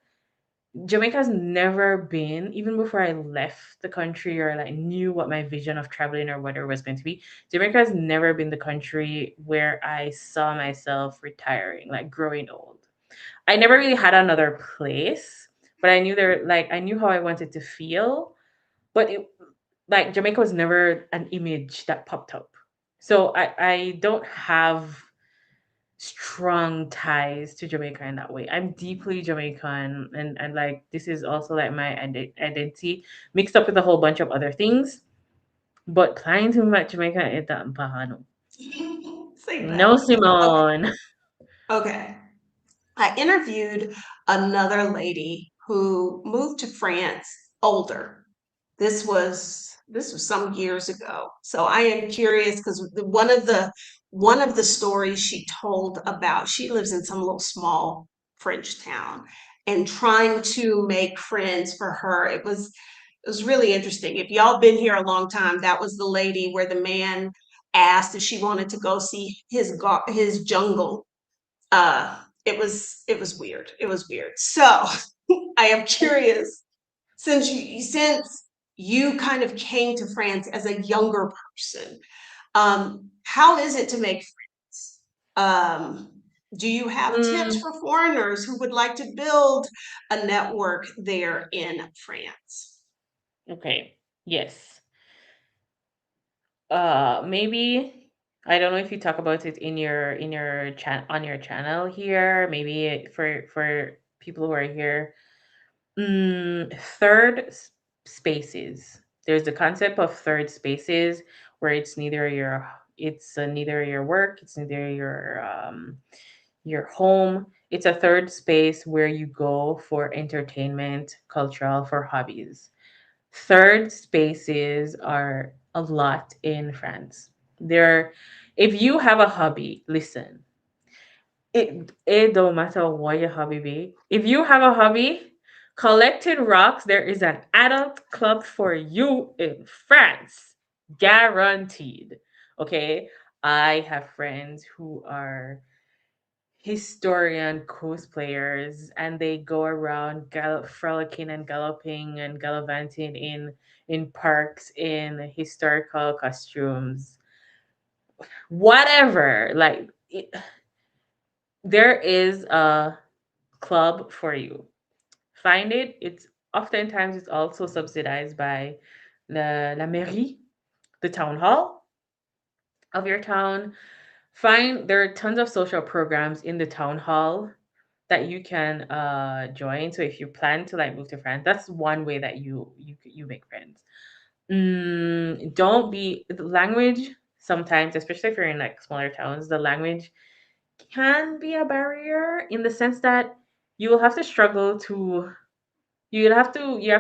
[SPEAKER 2] Jamaica's never been, even before I left the country or like knew what my vision of traveling or whatever was going to be, Jamaica has never been the country where I saw myself retiring, like growing old. I never really had another place, but I knew there, like I knew how I wanted to feel, but it, like Jamaica was never an image that popped up. So I don't have strong ties to Jamaica in that way. I'm deeply Jamaican, and like this is also like my identity mixed up with a whole bunch of other things. But planning to move back to Jamaica is that bahano.
[SPEAKER 1] Say
[SPEAKER 2] No,
[SPEAKER 1] that. Okay.
[SPEAKER 2] Simone.
[SPEAKER 1] Okay. I interviewed another lady who moved to France older. This was some years ago. So I am curious because one of the stories she told about she lives in some little small French town and trying to make friends for her. It was really interesting. If y'all been here a long time, that was the lady where the man asked if she wanted to go see his jungle. It was weird. It was weird. So I am curious, since you kind of came to France as a younger person, how is it to make friends? Do you have tips
[SPEAKER 2] Mm,
[SPEAKER 1] for foreigners who would like to build a network there in France?
[SPEAKER 2] okay. Yes. Maybe I don't know if you talk about it in your on your channel here. Maybe for people who are here. Third spaces. There's the concept of third spaces where it's neither your work, it's neither your home. It's a third space where you go for entertainment, cultural, for hobbies. Third spaces are a lot in France. There, if you have a hobby, listen, it don't matter what your hobby be. If you have a hobby, collecting rocks, there is an adult club for you in France. Guaranteed. Okay. I have friends who are historian cosplayers and they go around frolicking and galloping and gallivanting in parks in historical costumes, whatever, like there is a club for you. Find it. It's oftentimes it's also subsidized by la mairie, the town hall of your town. Find there are tons of social programs in the town hall that you can join. So if you plan to like move to France, that's one way that you make friends. Don't be the language sometimes, especially if you're in like smaller towns, the language can be a barrier in the sense that you will have to struggle to you have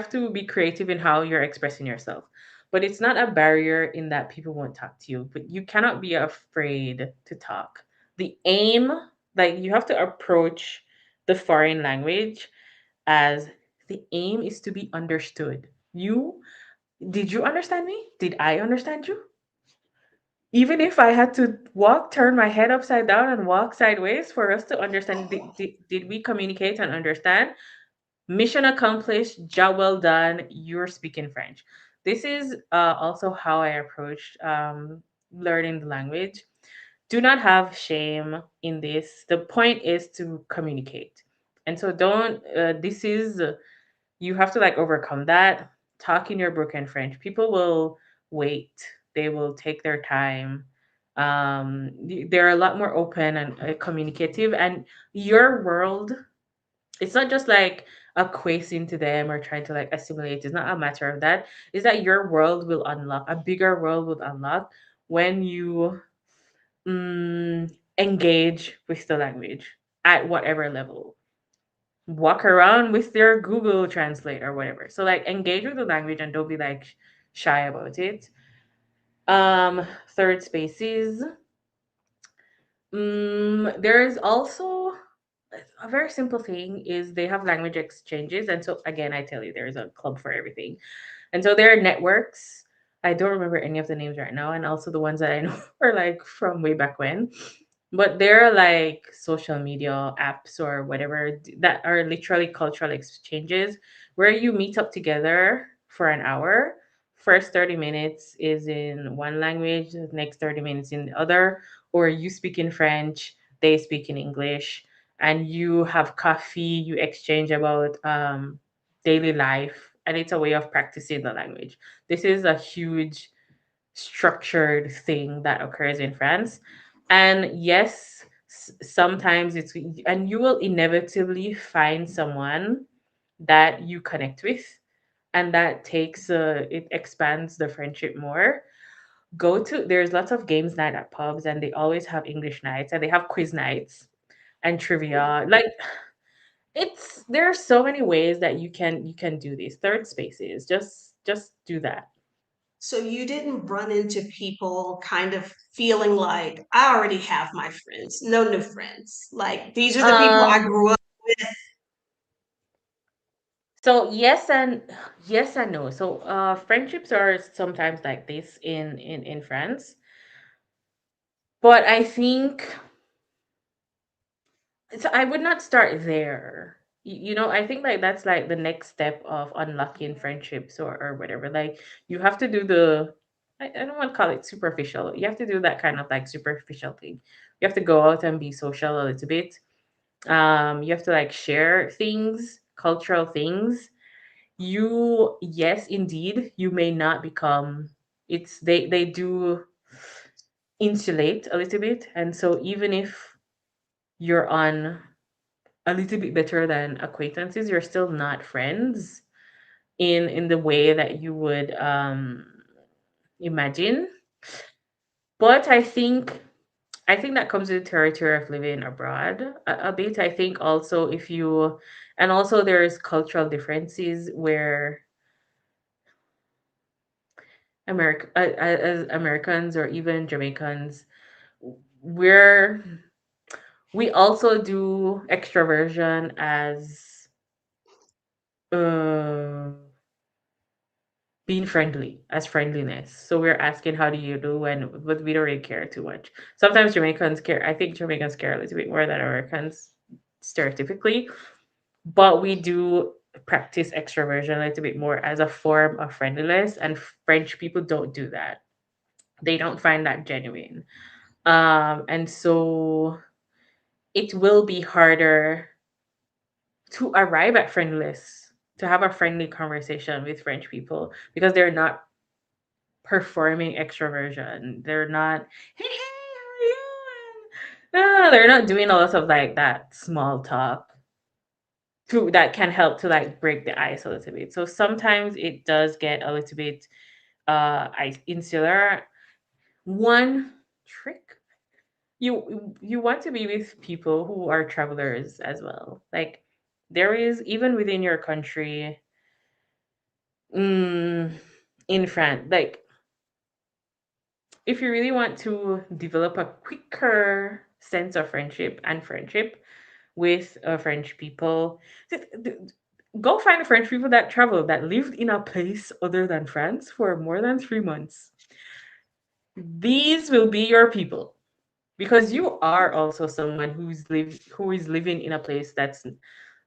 [SPEAKER 2] to be creative in how you're expressing yourself. But it's not a barrier in that people won't talk to you, but you cannot be afraid to talk. The aim, like you have to approach the foreign language as the aim is to be understood. Did you understand me? Did I understand you? Even if I had to turn my head upside down and walk sideways for us to understand, did we communicate and understand? Mission accomplished, job well done, you're speaking French. This is also how I approached learning the language. Do not have shame in this. The point is to communicate. And so don't, this is, you have to like overcome that. Talk in your broken French. People will wait, they will take their time. They're a lot more open and communicative, and your world, it's not just like acquiescing to them or trying to like assimilate. It's not a matter of that. It's that your world will unlock, a bigger world will unlock when you engage with the language at whatever level. Walk around with their Google Translate or whatever. So like engage with the language and don't be like shy about it. Third spaces. There's also a very simple thing is they have language exchanges, and so again, I tell you, there's a club for everything, and so there are networks. I don't remember any of the names right now, and also the ones that I know are like from way back when. But there are like social media apps or whatever that are literally cultural exchanges where you meet up together for an hour. First 30 minutes is in one language, the next 30 minutes in the other, or you speak in French, they speak in English, and you have coffee, you exchange about daily life, and it's a way of practicing the language. This is a huge structured thing that occurs in France. And yes, sometimes it's, and you will inevitably find someone that you connect with, and that takes it expands the friendship more. Go to There's lots of games night at pubs, and they always have English nights, and they have quiz nights and trivia. Like, it's there are so many ways that you can do these third spaces. Just do that.
[SPEAKER 1] So you didn't run into people kind of feeling like, I already have my friends, no new friends. Like, these are the people I
[SPEAKER 2] Um,
[SPEAKER 1] grew up with.
[SPEAKER 2] so yes and no. So friendships are sometimes like this in France, but I think, so I would not start there. I think like that's like the next step of unlocking friendships, or whatever. Like, you have to do I don't want to call it superficial. You have to do that kind of like superficial thing. You have to go out and be social a little bit. You have to like share things, cultural things. Yes, indeed, you may not become, they do insulate a little bit. And so even if you're on a little bit better than acquaintances, you're still not friends in the way that you would imagine. But I think that comes with the territory of living abroad a bit. I think also, if you and also there's cultural differences where as Americans, or even Jamaicans, we're we also do extroversion as uh being friendly, as friendliness. So we're asking how do you do, and but we don't really care too much. Sometimes Jamaicans care. I think Jamaicans care a little bit more than Americans stereotypically, but we do practice extroversion a little bit more as a form of friendliness, and French people don't do that. They don't find that genuine. And so it will be harder to arrive at friendliness, to have a friendly conversation with French people, because they're not performing extroversion. They're not, hey, hey, how are you? No, they're not doing a lot of like that small talk that can help to like break the ice a little bit. So sometimes it does get a little bit insular. One trick, you want to be with people who are travelers as well. Like, there is, even within your country, mm, in France, like, if you really want to develop a quicker sense of friendship with French people, th- th- go find French people that travel, that lived in a place other than France for more than 3 months. These will be your people, because you are also someone who is living in a place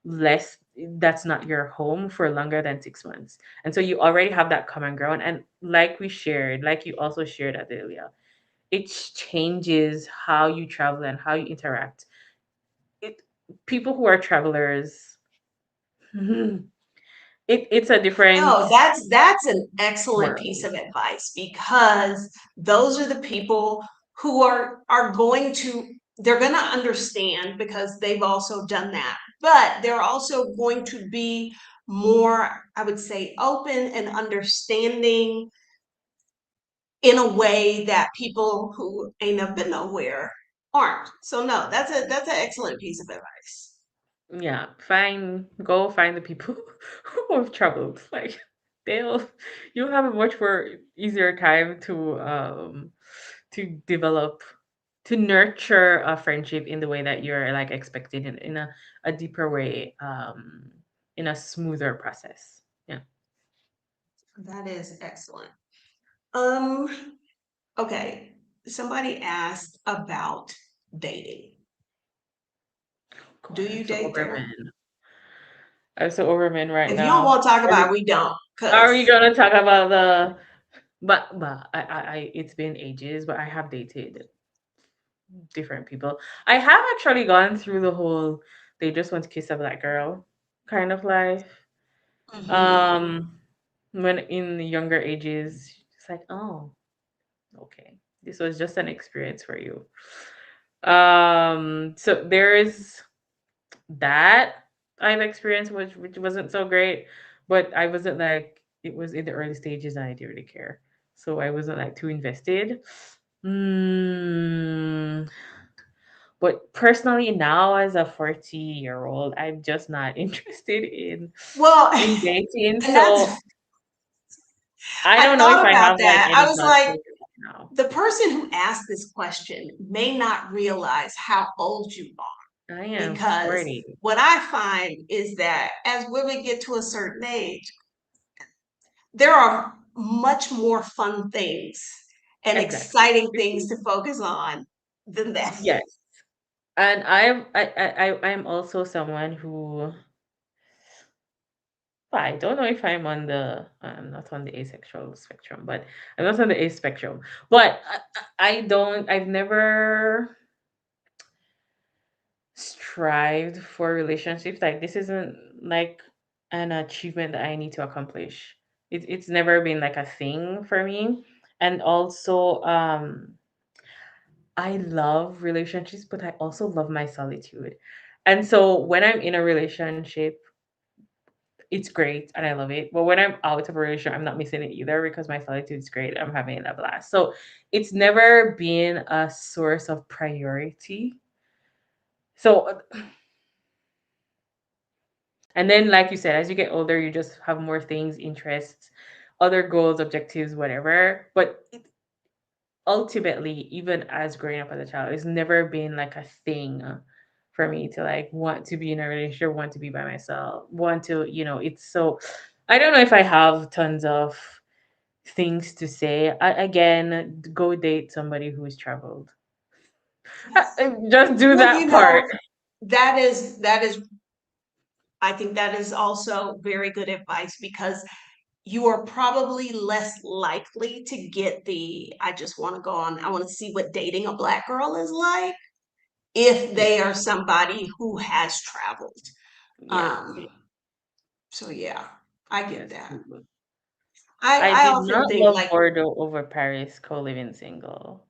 [SPEAKER 2] less that's not your home for longer than 6 months. And so you already have that common ground. And like you also shared, Adelia, it changes how you travel and how you interact. It People who are travelers, it's a different
[SPEAKER 1] No, that's an excellent piece
[SPEAKER 2] world.
[SPEAKER 1] of advice, because those are the people who are going to, they're going to understand because they've also done that. But they're also going to be more, I would say, open and understanding in a way that people who ain't never been nowhere aren't. So no, that's an excellent piece of advice.
[SPEAKER 2] Yeah, go find the people who have traveled. Like, they'll you'll have a much more easier time to develop, to nurture a friendship in the way that you're like expecting it, in a deeper way, in a smoother process. Yeah.
[SPEAKER 1] That is excellent. Um, okay. Somebody asked about dating.
[SPEAKER 2] God,
[SPEAKER 1] Do you date there?
[SPEAKER 2] I'm so over men right
[SPEAKER 1] If you don't
[SPEAKER 2] now.
[SPEAKER 1] want to talk
[SPEAKER 2] Are
[SPEAKER 1] about
[SPEAKER 2] we,
[SPEAKER 1] it, we don't,
[SPEAKER 2] are we
[SPEAKER 1] because
[SPEAKER 2] gonna talk about the but it's been ages, but I have dated different people. I have actually gone through the whole they just want to kiss a black girl kind of life.
[SPEAKER 1] Mhm.
[SPEAKER 2] Um when in the younger ages, it's like, oh. Okay. This was just an experience for you. So there's that I've experienced, which wasn't so great, but I wasn't like, it was in the early stages and I didn't really care. So I wasn't like too invested. Mm, but personally now as a 40-year-old, I'm just not interested
[SPEAKER 1] Well,
[SPEAKER 2] in dating.
[SPEAKER 1] and that's,
[SPEAKER 2] So I
[SPEAKER 1] I
[SPEAKER 2] don't know if
[SPEAKER 1] thought
[SPEAKER 2] I
[SPEAKER 1] about
[SPEAKER 2] have like
[SPEAKER 1] that. I
[SPEAKER 2] any
[SPEAKER 1] was
[SPEAKER 2] thoughts
[SPEAKER 1] like,
[SPEAKER 2] for you right now.
[SPEAKER 1] the person who asked this question may not realize how old you are,
[SPEAKER 2] I am
[SPEAKER 1] because
[SPEAKER 2] 40.
[SPEAKER 1] what I find is that as women get to a certain age, there are much more fun things and
[SPEAKER 2] Exactly.
[SPEAKER 1] exciting things to focus on than that.
[SPEAKER 2] Yes. And I'm also someone who, well, I don't know if I'm not on the asexual spectrum, but I'm not on the ace spectrum. But I've never strived for relationships. Like this isn't like an achievement that I need to accomplish. It's never been like a thing for me. And also, I love relationships, but I also love my solitude. And so when I'm in a relationship, it's great and I love it. But when I'm out of a relationship, I'm not missing it either because my solitude is great. I'm having a blast. So it's never been a source of priority. So, and then, like you said, as you get older, you just have more things, interests, other goals, objectives, whatever. But ultimately, even as growing up as a child, it's never been like a thing for me to like want to be in a relationship, want to be by myself, want to, it's so. I don't know if I have tons of things to say. Again, go date somebody who's traveled. Just do
[SPEAKER 1] Well,
[SPEAKER 2] that part.
[SPEAKER 1] that is I think that is also very good advice, because you are probably less likely to get the I just want to go on, I want to see what dating a black girl is like, if
[SPEAKER 2] Yeah,
[SPEAKER 1] they are somebody who has traveled.
[SPEAKER 2] yeah,
[SPEAKER 1] Um, so yeah, I get
[SPEAKER 2] yes.
[SPEAKER 1] that.
[SPEAKER 2] Mhm.
[SPEAKER 1] I
[SPEAKER 2] I
[SPEAKER 1] I
[SPEAKER 2] did
[SPEAKER 1] often
[SPEAKER 2] not
[SPEAKER 1] think
[SPEAKER 2] love
[SPEAKER 1] like,
[SPEAKER 2] Bordeaux over Paris co-living single.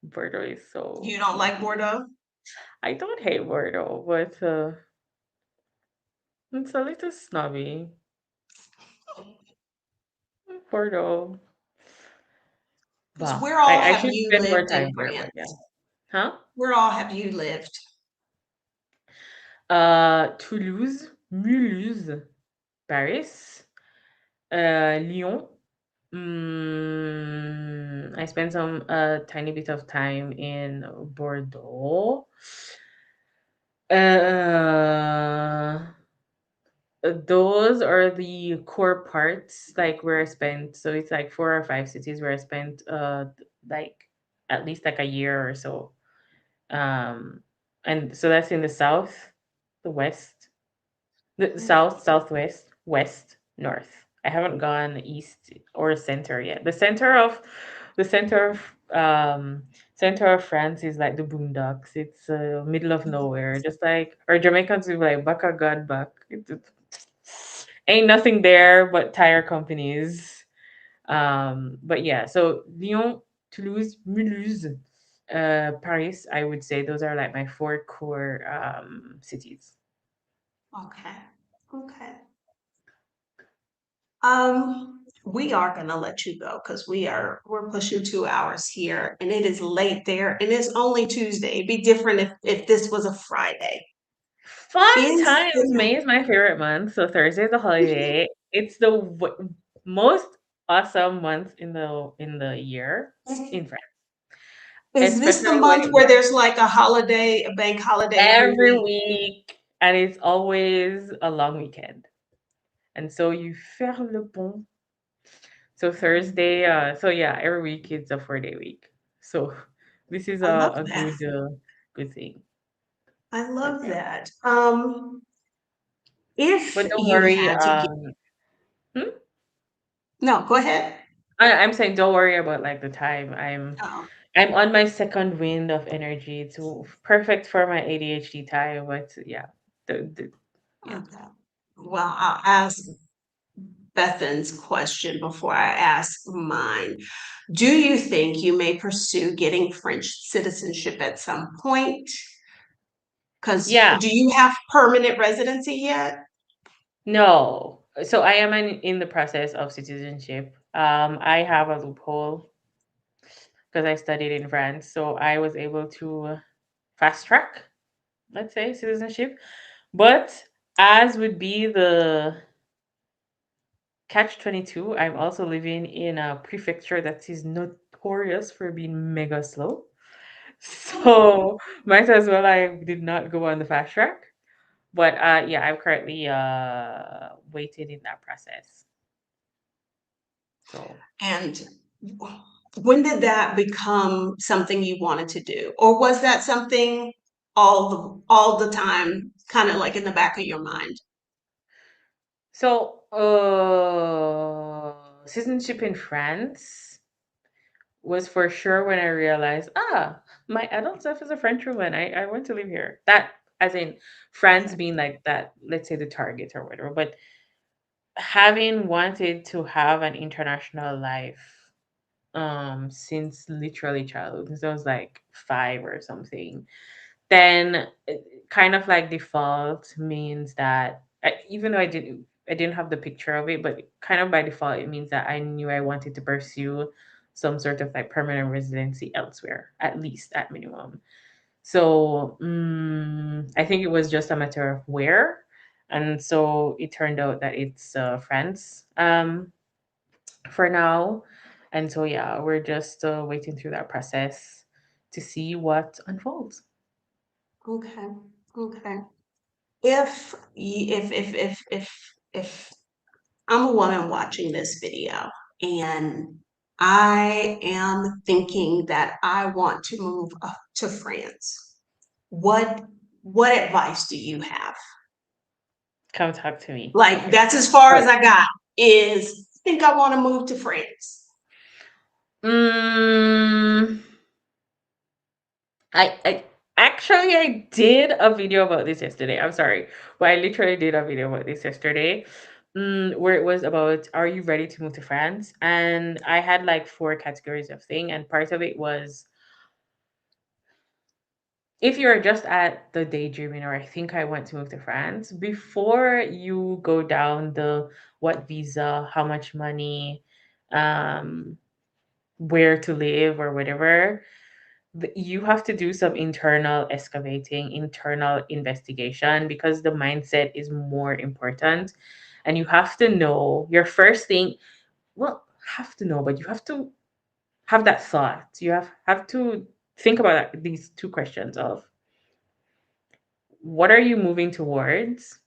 [SPEAKER 2] Bordeaux is
[SPEAKER 1] you
[SPEAKER 2] so.
[SPEAKER 1] don't like Bordeaux?
[SPEAKER 2] I don't hate Bordeaux, but it's a little snobby. Bordeaux.
[SPEAKER 1] Because
[SPEAKER 2] Bah.
[SPEAKER 1] where all
[SPEAKER 2] I
[SPEAKER 1] have
[SPEAKER 2] should
[SPEAKER 1] you
[SPEAKER 2] spend more
[SPEAKER 1] lived in
[SPEAKER 2] time there, but yeah.
[SPEAKER 1] France?
[SPEAKER 2] Huh?
[SPEAKER 1] Where all have you lived?
[SPEAKER 2] Toulouse, Mulhouse, Paris, Lyon. I spent some tiny bit of time in Bordeaux. Uh, those are the core parts, like where I spent. So it's like 4 or 5 cities where I spent like at least like a year or so. Um, and so that's in the south, the west, the south, southwest, west, north. I haven't gone east or center yet. The center of France is like the boondocks. It's middle of nowhere, just like, or Jamaicans will be like Baka God back. Ain't nothing there but tire companies. But yeah, so Lyon, Toulouse, Mulhouse, Paris. I would say those are like my four core cities.
[SPEAKER 1] Okay. Okay. We are gonna let you go because we're pushing 2 hours here, and it is late there, and it's only Tuesday. It'd be different if this was a Friday.
[SPEAKER 2] Fun
[SPEAKER 1] Is
[SPEAKER 2] times. May is my favorite month. So Thursday is a holiday. It's the most awesome month in the year in France,
[SPEAKER 1] is this the
[SPEAKER 2] especially when
[SPEAKER 1] month
[SPEAKER 2] it
[SPEAKER 1] where
[SPEAKER 2] rains
[SPEAKER 1] there's like a holiday, a bank holiday every
[SPEAKER 2] every
[SPEAKER 1] week?
[SPEAKER 2] week, and it's always a long weekend. And so you faire le pont. So Thursday. So yeah, every week it's a 4-day week. So this is
[SPEAKER 1] I love
[SPEAKER 2] a
[SPEAKER 1] that.
[SPEAKER 2] good thing.
[SPEAKER 1] I
[SPEAKER 2] But
[SPEAKER 1] love
[SPEAKER 2] yeah,
[SPEAKER 1] that. If
[SPEAKER 2] but don't
[SPEAKER 1] you
[SPEAKER 2] worry.
[SPEAKER 1] had to get,
[SPEAKER 2] Hmm?
[SPEAKER 1] no, go ahead.
[SPEAKER 2] I'm saying don't worry about like the time.
[SPEAKER 1] Oh,
[SPEAKER 2] I'm on my second wind of energy. It's perfect for my ADHD time. But yeah, the yeah.
[SPEAKER 1] okay. Well, I'll ask. Bethan's question before I ask mine. Do you think you may pursue getting French citizenship at some point? Because
[SPEAKER 2] Yeah,
[SPEAKER 1] do you have permanent residency yet?
[SPEAKER 2] no. So I am in the process of citizenship. I have a loophole because I studied in France, so I was able to fast track, let's say, citizenship. But as would be the catch 22, I'm also living in a prefecture that is notorious for being mega slow. So might as well I did not go on the fast track. But yeah, I'm currently waiting in that process. So
[SPEAKER 1] And when did that become something you wanted to do? Or was that something all the time, kind of like in the back of your mind?
[SPEAKER 2] citizenship in France was for sure when I realized, my adult self is a French woman. I want to live here. That as in France
[SPEAKER 1] Okay.
[SPEAKER 2] being like that, let's say the target or whatever. But having wanted to have an international life since literally childhood, since I was like 5 or something, then kind of like default means that even though I didn't have the picture of it, but kind of by default it means that I knew I wanted to pursue some sort of like permanent residency elsewhere, at least at minimum. So I think it was just a matter of where, and so it turned out that it's France for now, and so yeah, we're just waiting through that process to see what unfolds.
[SPEAKER 1] Okay. Okay. If I'm a woman watching this video and I am thinking that I want to move up to France, what what advice do you have?
[SPEAKER 2] Come talk to me.
[SPEAKER 1] Like
[SPEAKER 2] Okay.
[SPEAKER 1] that's as far as
[SPEAKER 2] So,
[SPEAKER 1] I got is think I want to move to France.
[SPEAKER 2] mm, I actually I did a video about this yesterday. I'm sorry, but I literally did a video about this yesterday, where it was about are you ready to move to France? And I had like four categories of thing, and part of it was if you're just at the daydreaming or I think I want to move to France, before you go down the what visa, how much money, um, where to live or whatever, you have to do some internal excavating, internal investigation because the mindset is more important. And you have to know your first thing, well, have to know, but you have to have that thought. You have to think about these two questions of what are you moving towards?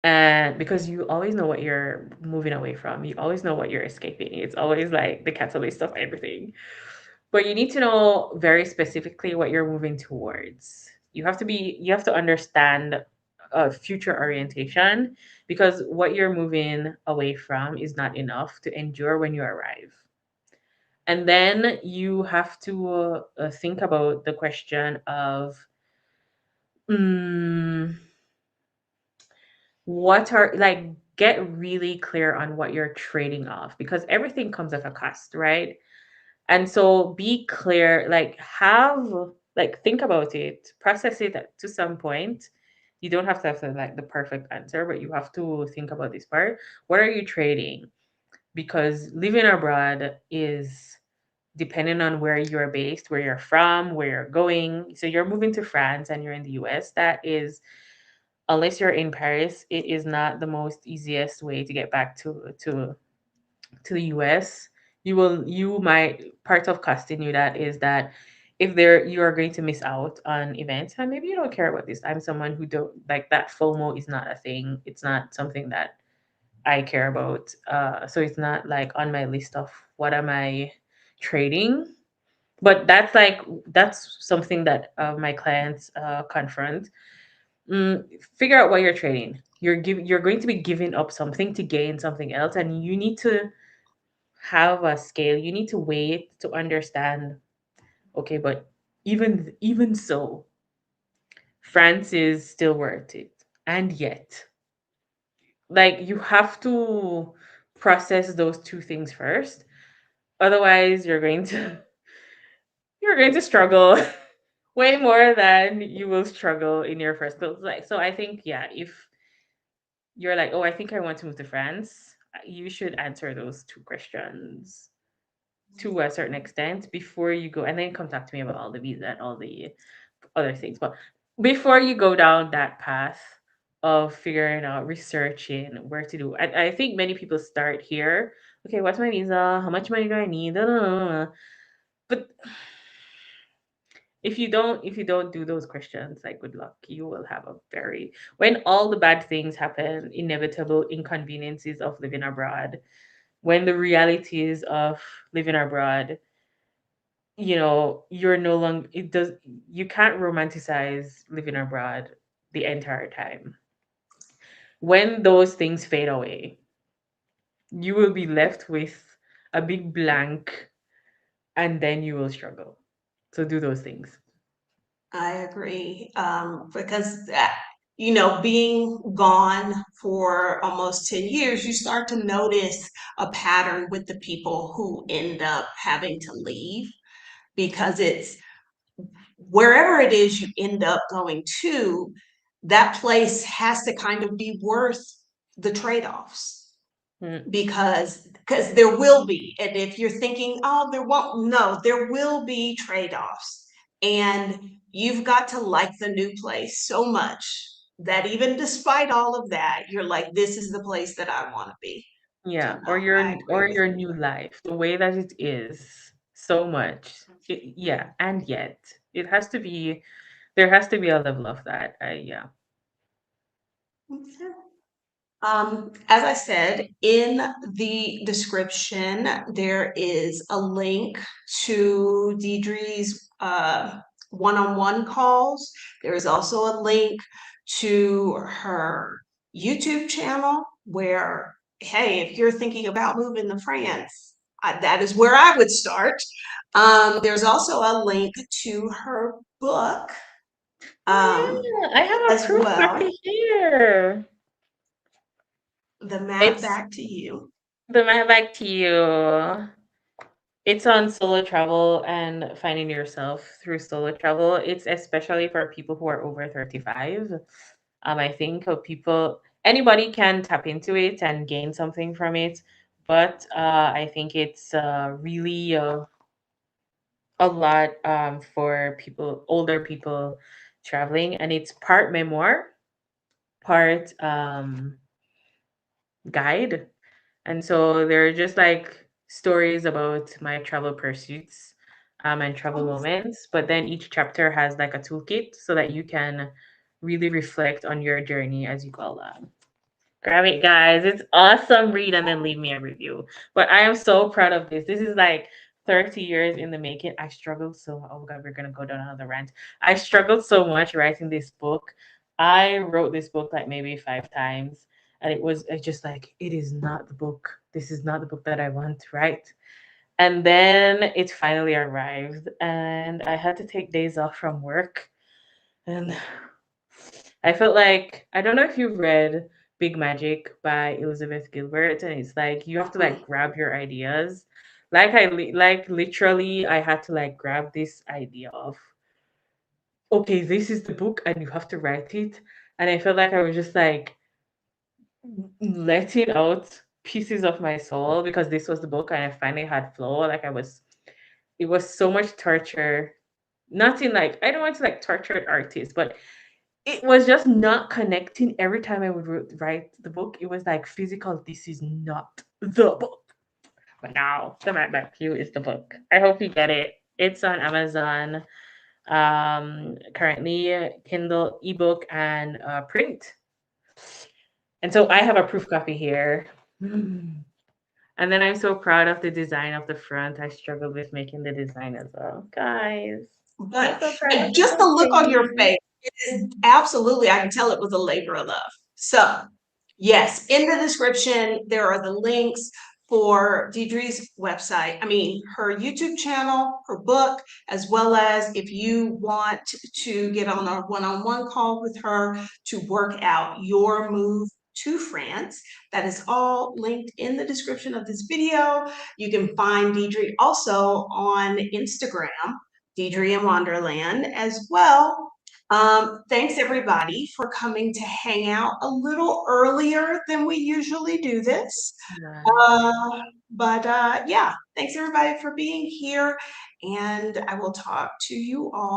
[SPEAKER 2] And because you always know what you're moving away from, you always know what you're escaping. It's always like the catalyst of everything. But you need to know very specifically what you're moving towards. You have to understand future orientation because what you're moving away from is not enough to endure when you arrive. And then you have to think about the question of mm, what are like get really clear on what you're trading off because everything comes at a cost, right? And so be clear, like have like think about it, process it to some point. You don't have to have like the perfect answer, but you have to think about this part. What are you trading? Because living abroad is depending on where you're based, where you're from, where you're going. So you're moving to France and you're in the US. That is, unless you're in Paris, it is not the most easiest way to get back to the US. You might part of costing you that is that if there you are going to miss out on events and maybe you don't care about this. I'm someone who don't like that FOMO is not a thing. It's not something that I care about. So it's not like on my list of what am I trading. But that's something that my clients confront. Figure out what you're trading. You're going to be giving up something to gain something else, and you need to have a scale. You need to weigh it to understand. Okay, but even so, France is still worth it, and yet. Like you have to process those two things first. Otherwise, you're going to struggle way more than you will struggle in your first goal. Like, so I think, yeah, if you're like, oh, I think I want to move to France, you should answer those two questions to a certain extent before you go, and then come talk to me about all the visa and all the other things. But before you go down that path of figuring out, researching where to do, I think many people start here. Okay, what's my visa? How much money do I need? Da, da, da, da. But if you don't do those questions, like good luck. You will have a very, when all the bad things happen, inevitable inconveniences of living abroad, when the realities of living abroad, you're no longer, you can't romanticize living abroad the entire time. When those things fade away, you will be left with a big blank, and then you will struggle. So do those things.
[SPEAKER 1] I agree. Because, being gone for almost 10 years, you start to notice a pattern with the people who end up having to leave because it's wherever it is you end up going to, that place has to kind of be worth the trade-offs
[SPEAKER 2] Mm,
[SPEAKER 1] because there will be. And if you're thinking, oh, there won't, no, there will be trade-offs. And you've got to like the new place so much that even despite all of that, you're like, this is the place that I want to be. So
[SPEAKER 2] yeah,
[SPEAKER 1] no,
[SPEAKER 2] or your
[SPEAKER 1] I agree
[SPEAKER 2] or
[SPEAKER 1] with
[SPEAKER 2] your
[SPEAKER 1] you.
[SPEAKER 2] new life, the way that it is so much. Yeah, and yet it has to be, there has to be a level of that. Yeah.
[SPEAKER 1] Okay. As I said, in the description, there is a link to Deidre's one-on-one calls. There is also a link to her YouTube channel where, hey, if you're thinking about moving to France, that is where I would start. There's also a link to her book
[SPEAKER 2] Oh
[SPEAKER 1] um,
[SPEAKER 2] yeah, I have a
[SPEAKER 1] as
[SPEAKER 2] proof
[SPEAKER 1] well.
[SPEAKER 2] copy here.
[SPEAKER 1] The map
[SPEAKER 2] It's
[SPEAKER 1] back to you.
[SPEAKER 2] the man back to you. It's on solo travel and finding yourself through solo travel. It's especially for people who are over 35. I think people, anybody can tap into it and gain something from it, but I think it's really a lot for people, older people traveling, and it's part memoir, part guide. And so they're just like stories about my travel pursuits and travel moments. But then each chapter has like a toolkit so that you can really reflect on your journey as you go along. Grab it, guys. It's awesome. Read and then leave me a review. But I am so proud of this. This is like 30 years in the making. I struggled so, oh God, we're gonna go down another rant. I struggled so much writing this book. I wrote this book like maybe 5 times, and it's just like, it is not the book. This is not the book that I want to write. And then it finally arrived, and I had to take days off from work. And I felt like, I don't know if you've read Big Magic by Elizabeth Gilbert, and it's like you have to like grab your ideas. Like like literally I had to like grab this idea of, okay, this is the book and you have to write it. And I felt like I was just like letting out pieces of my soul because this was the book and I finally had flow. Like it was so much torture. Not in like, I don't want to like torture an artist, but it was just not connecting every time I would write the book. It was like physical, this is not the book. But now, The Map Back to You is the book. I hope you get it. It's on Amazon, currently Kindle, ebook, and print. And so I have a proof copy here. And then I'm so proud of the design of the front. I struggled with making the design as well. Guys, I'm
[SPEAKER 1] But
[SPEAKER 2] so proud of this
[SPEAKER 1] just the
[SPEAKER 2] whole
[SPEAKER 1] look on your
[SPEAKER 2] thing.
[SPEAKER 1] face, it is absolutely, I can tell it was a labor of love. So, yes, in the description, there are the links for Deidre's website, I mean, her YouTube channel, her book, as well as if you want to get on a one-on-one call with her to work out your move to France. That is all linked in the description of this video. You can find Diedre also on Instagram, Diedre in Wonderland as well. Thanks everybody for coming to hang out a little earlier than we usually do this.
[SPEAKER 2] Right.
[SPEAKER 1] But yeah, thanks everybody for being here, and I will talk to you all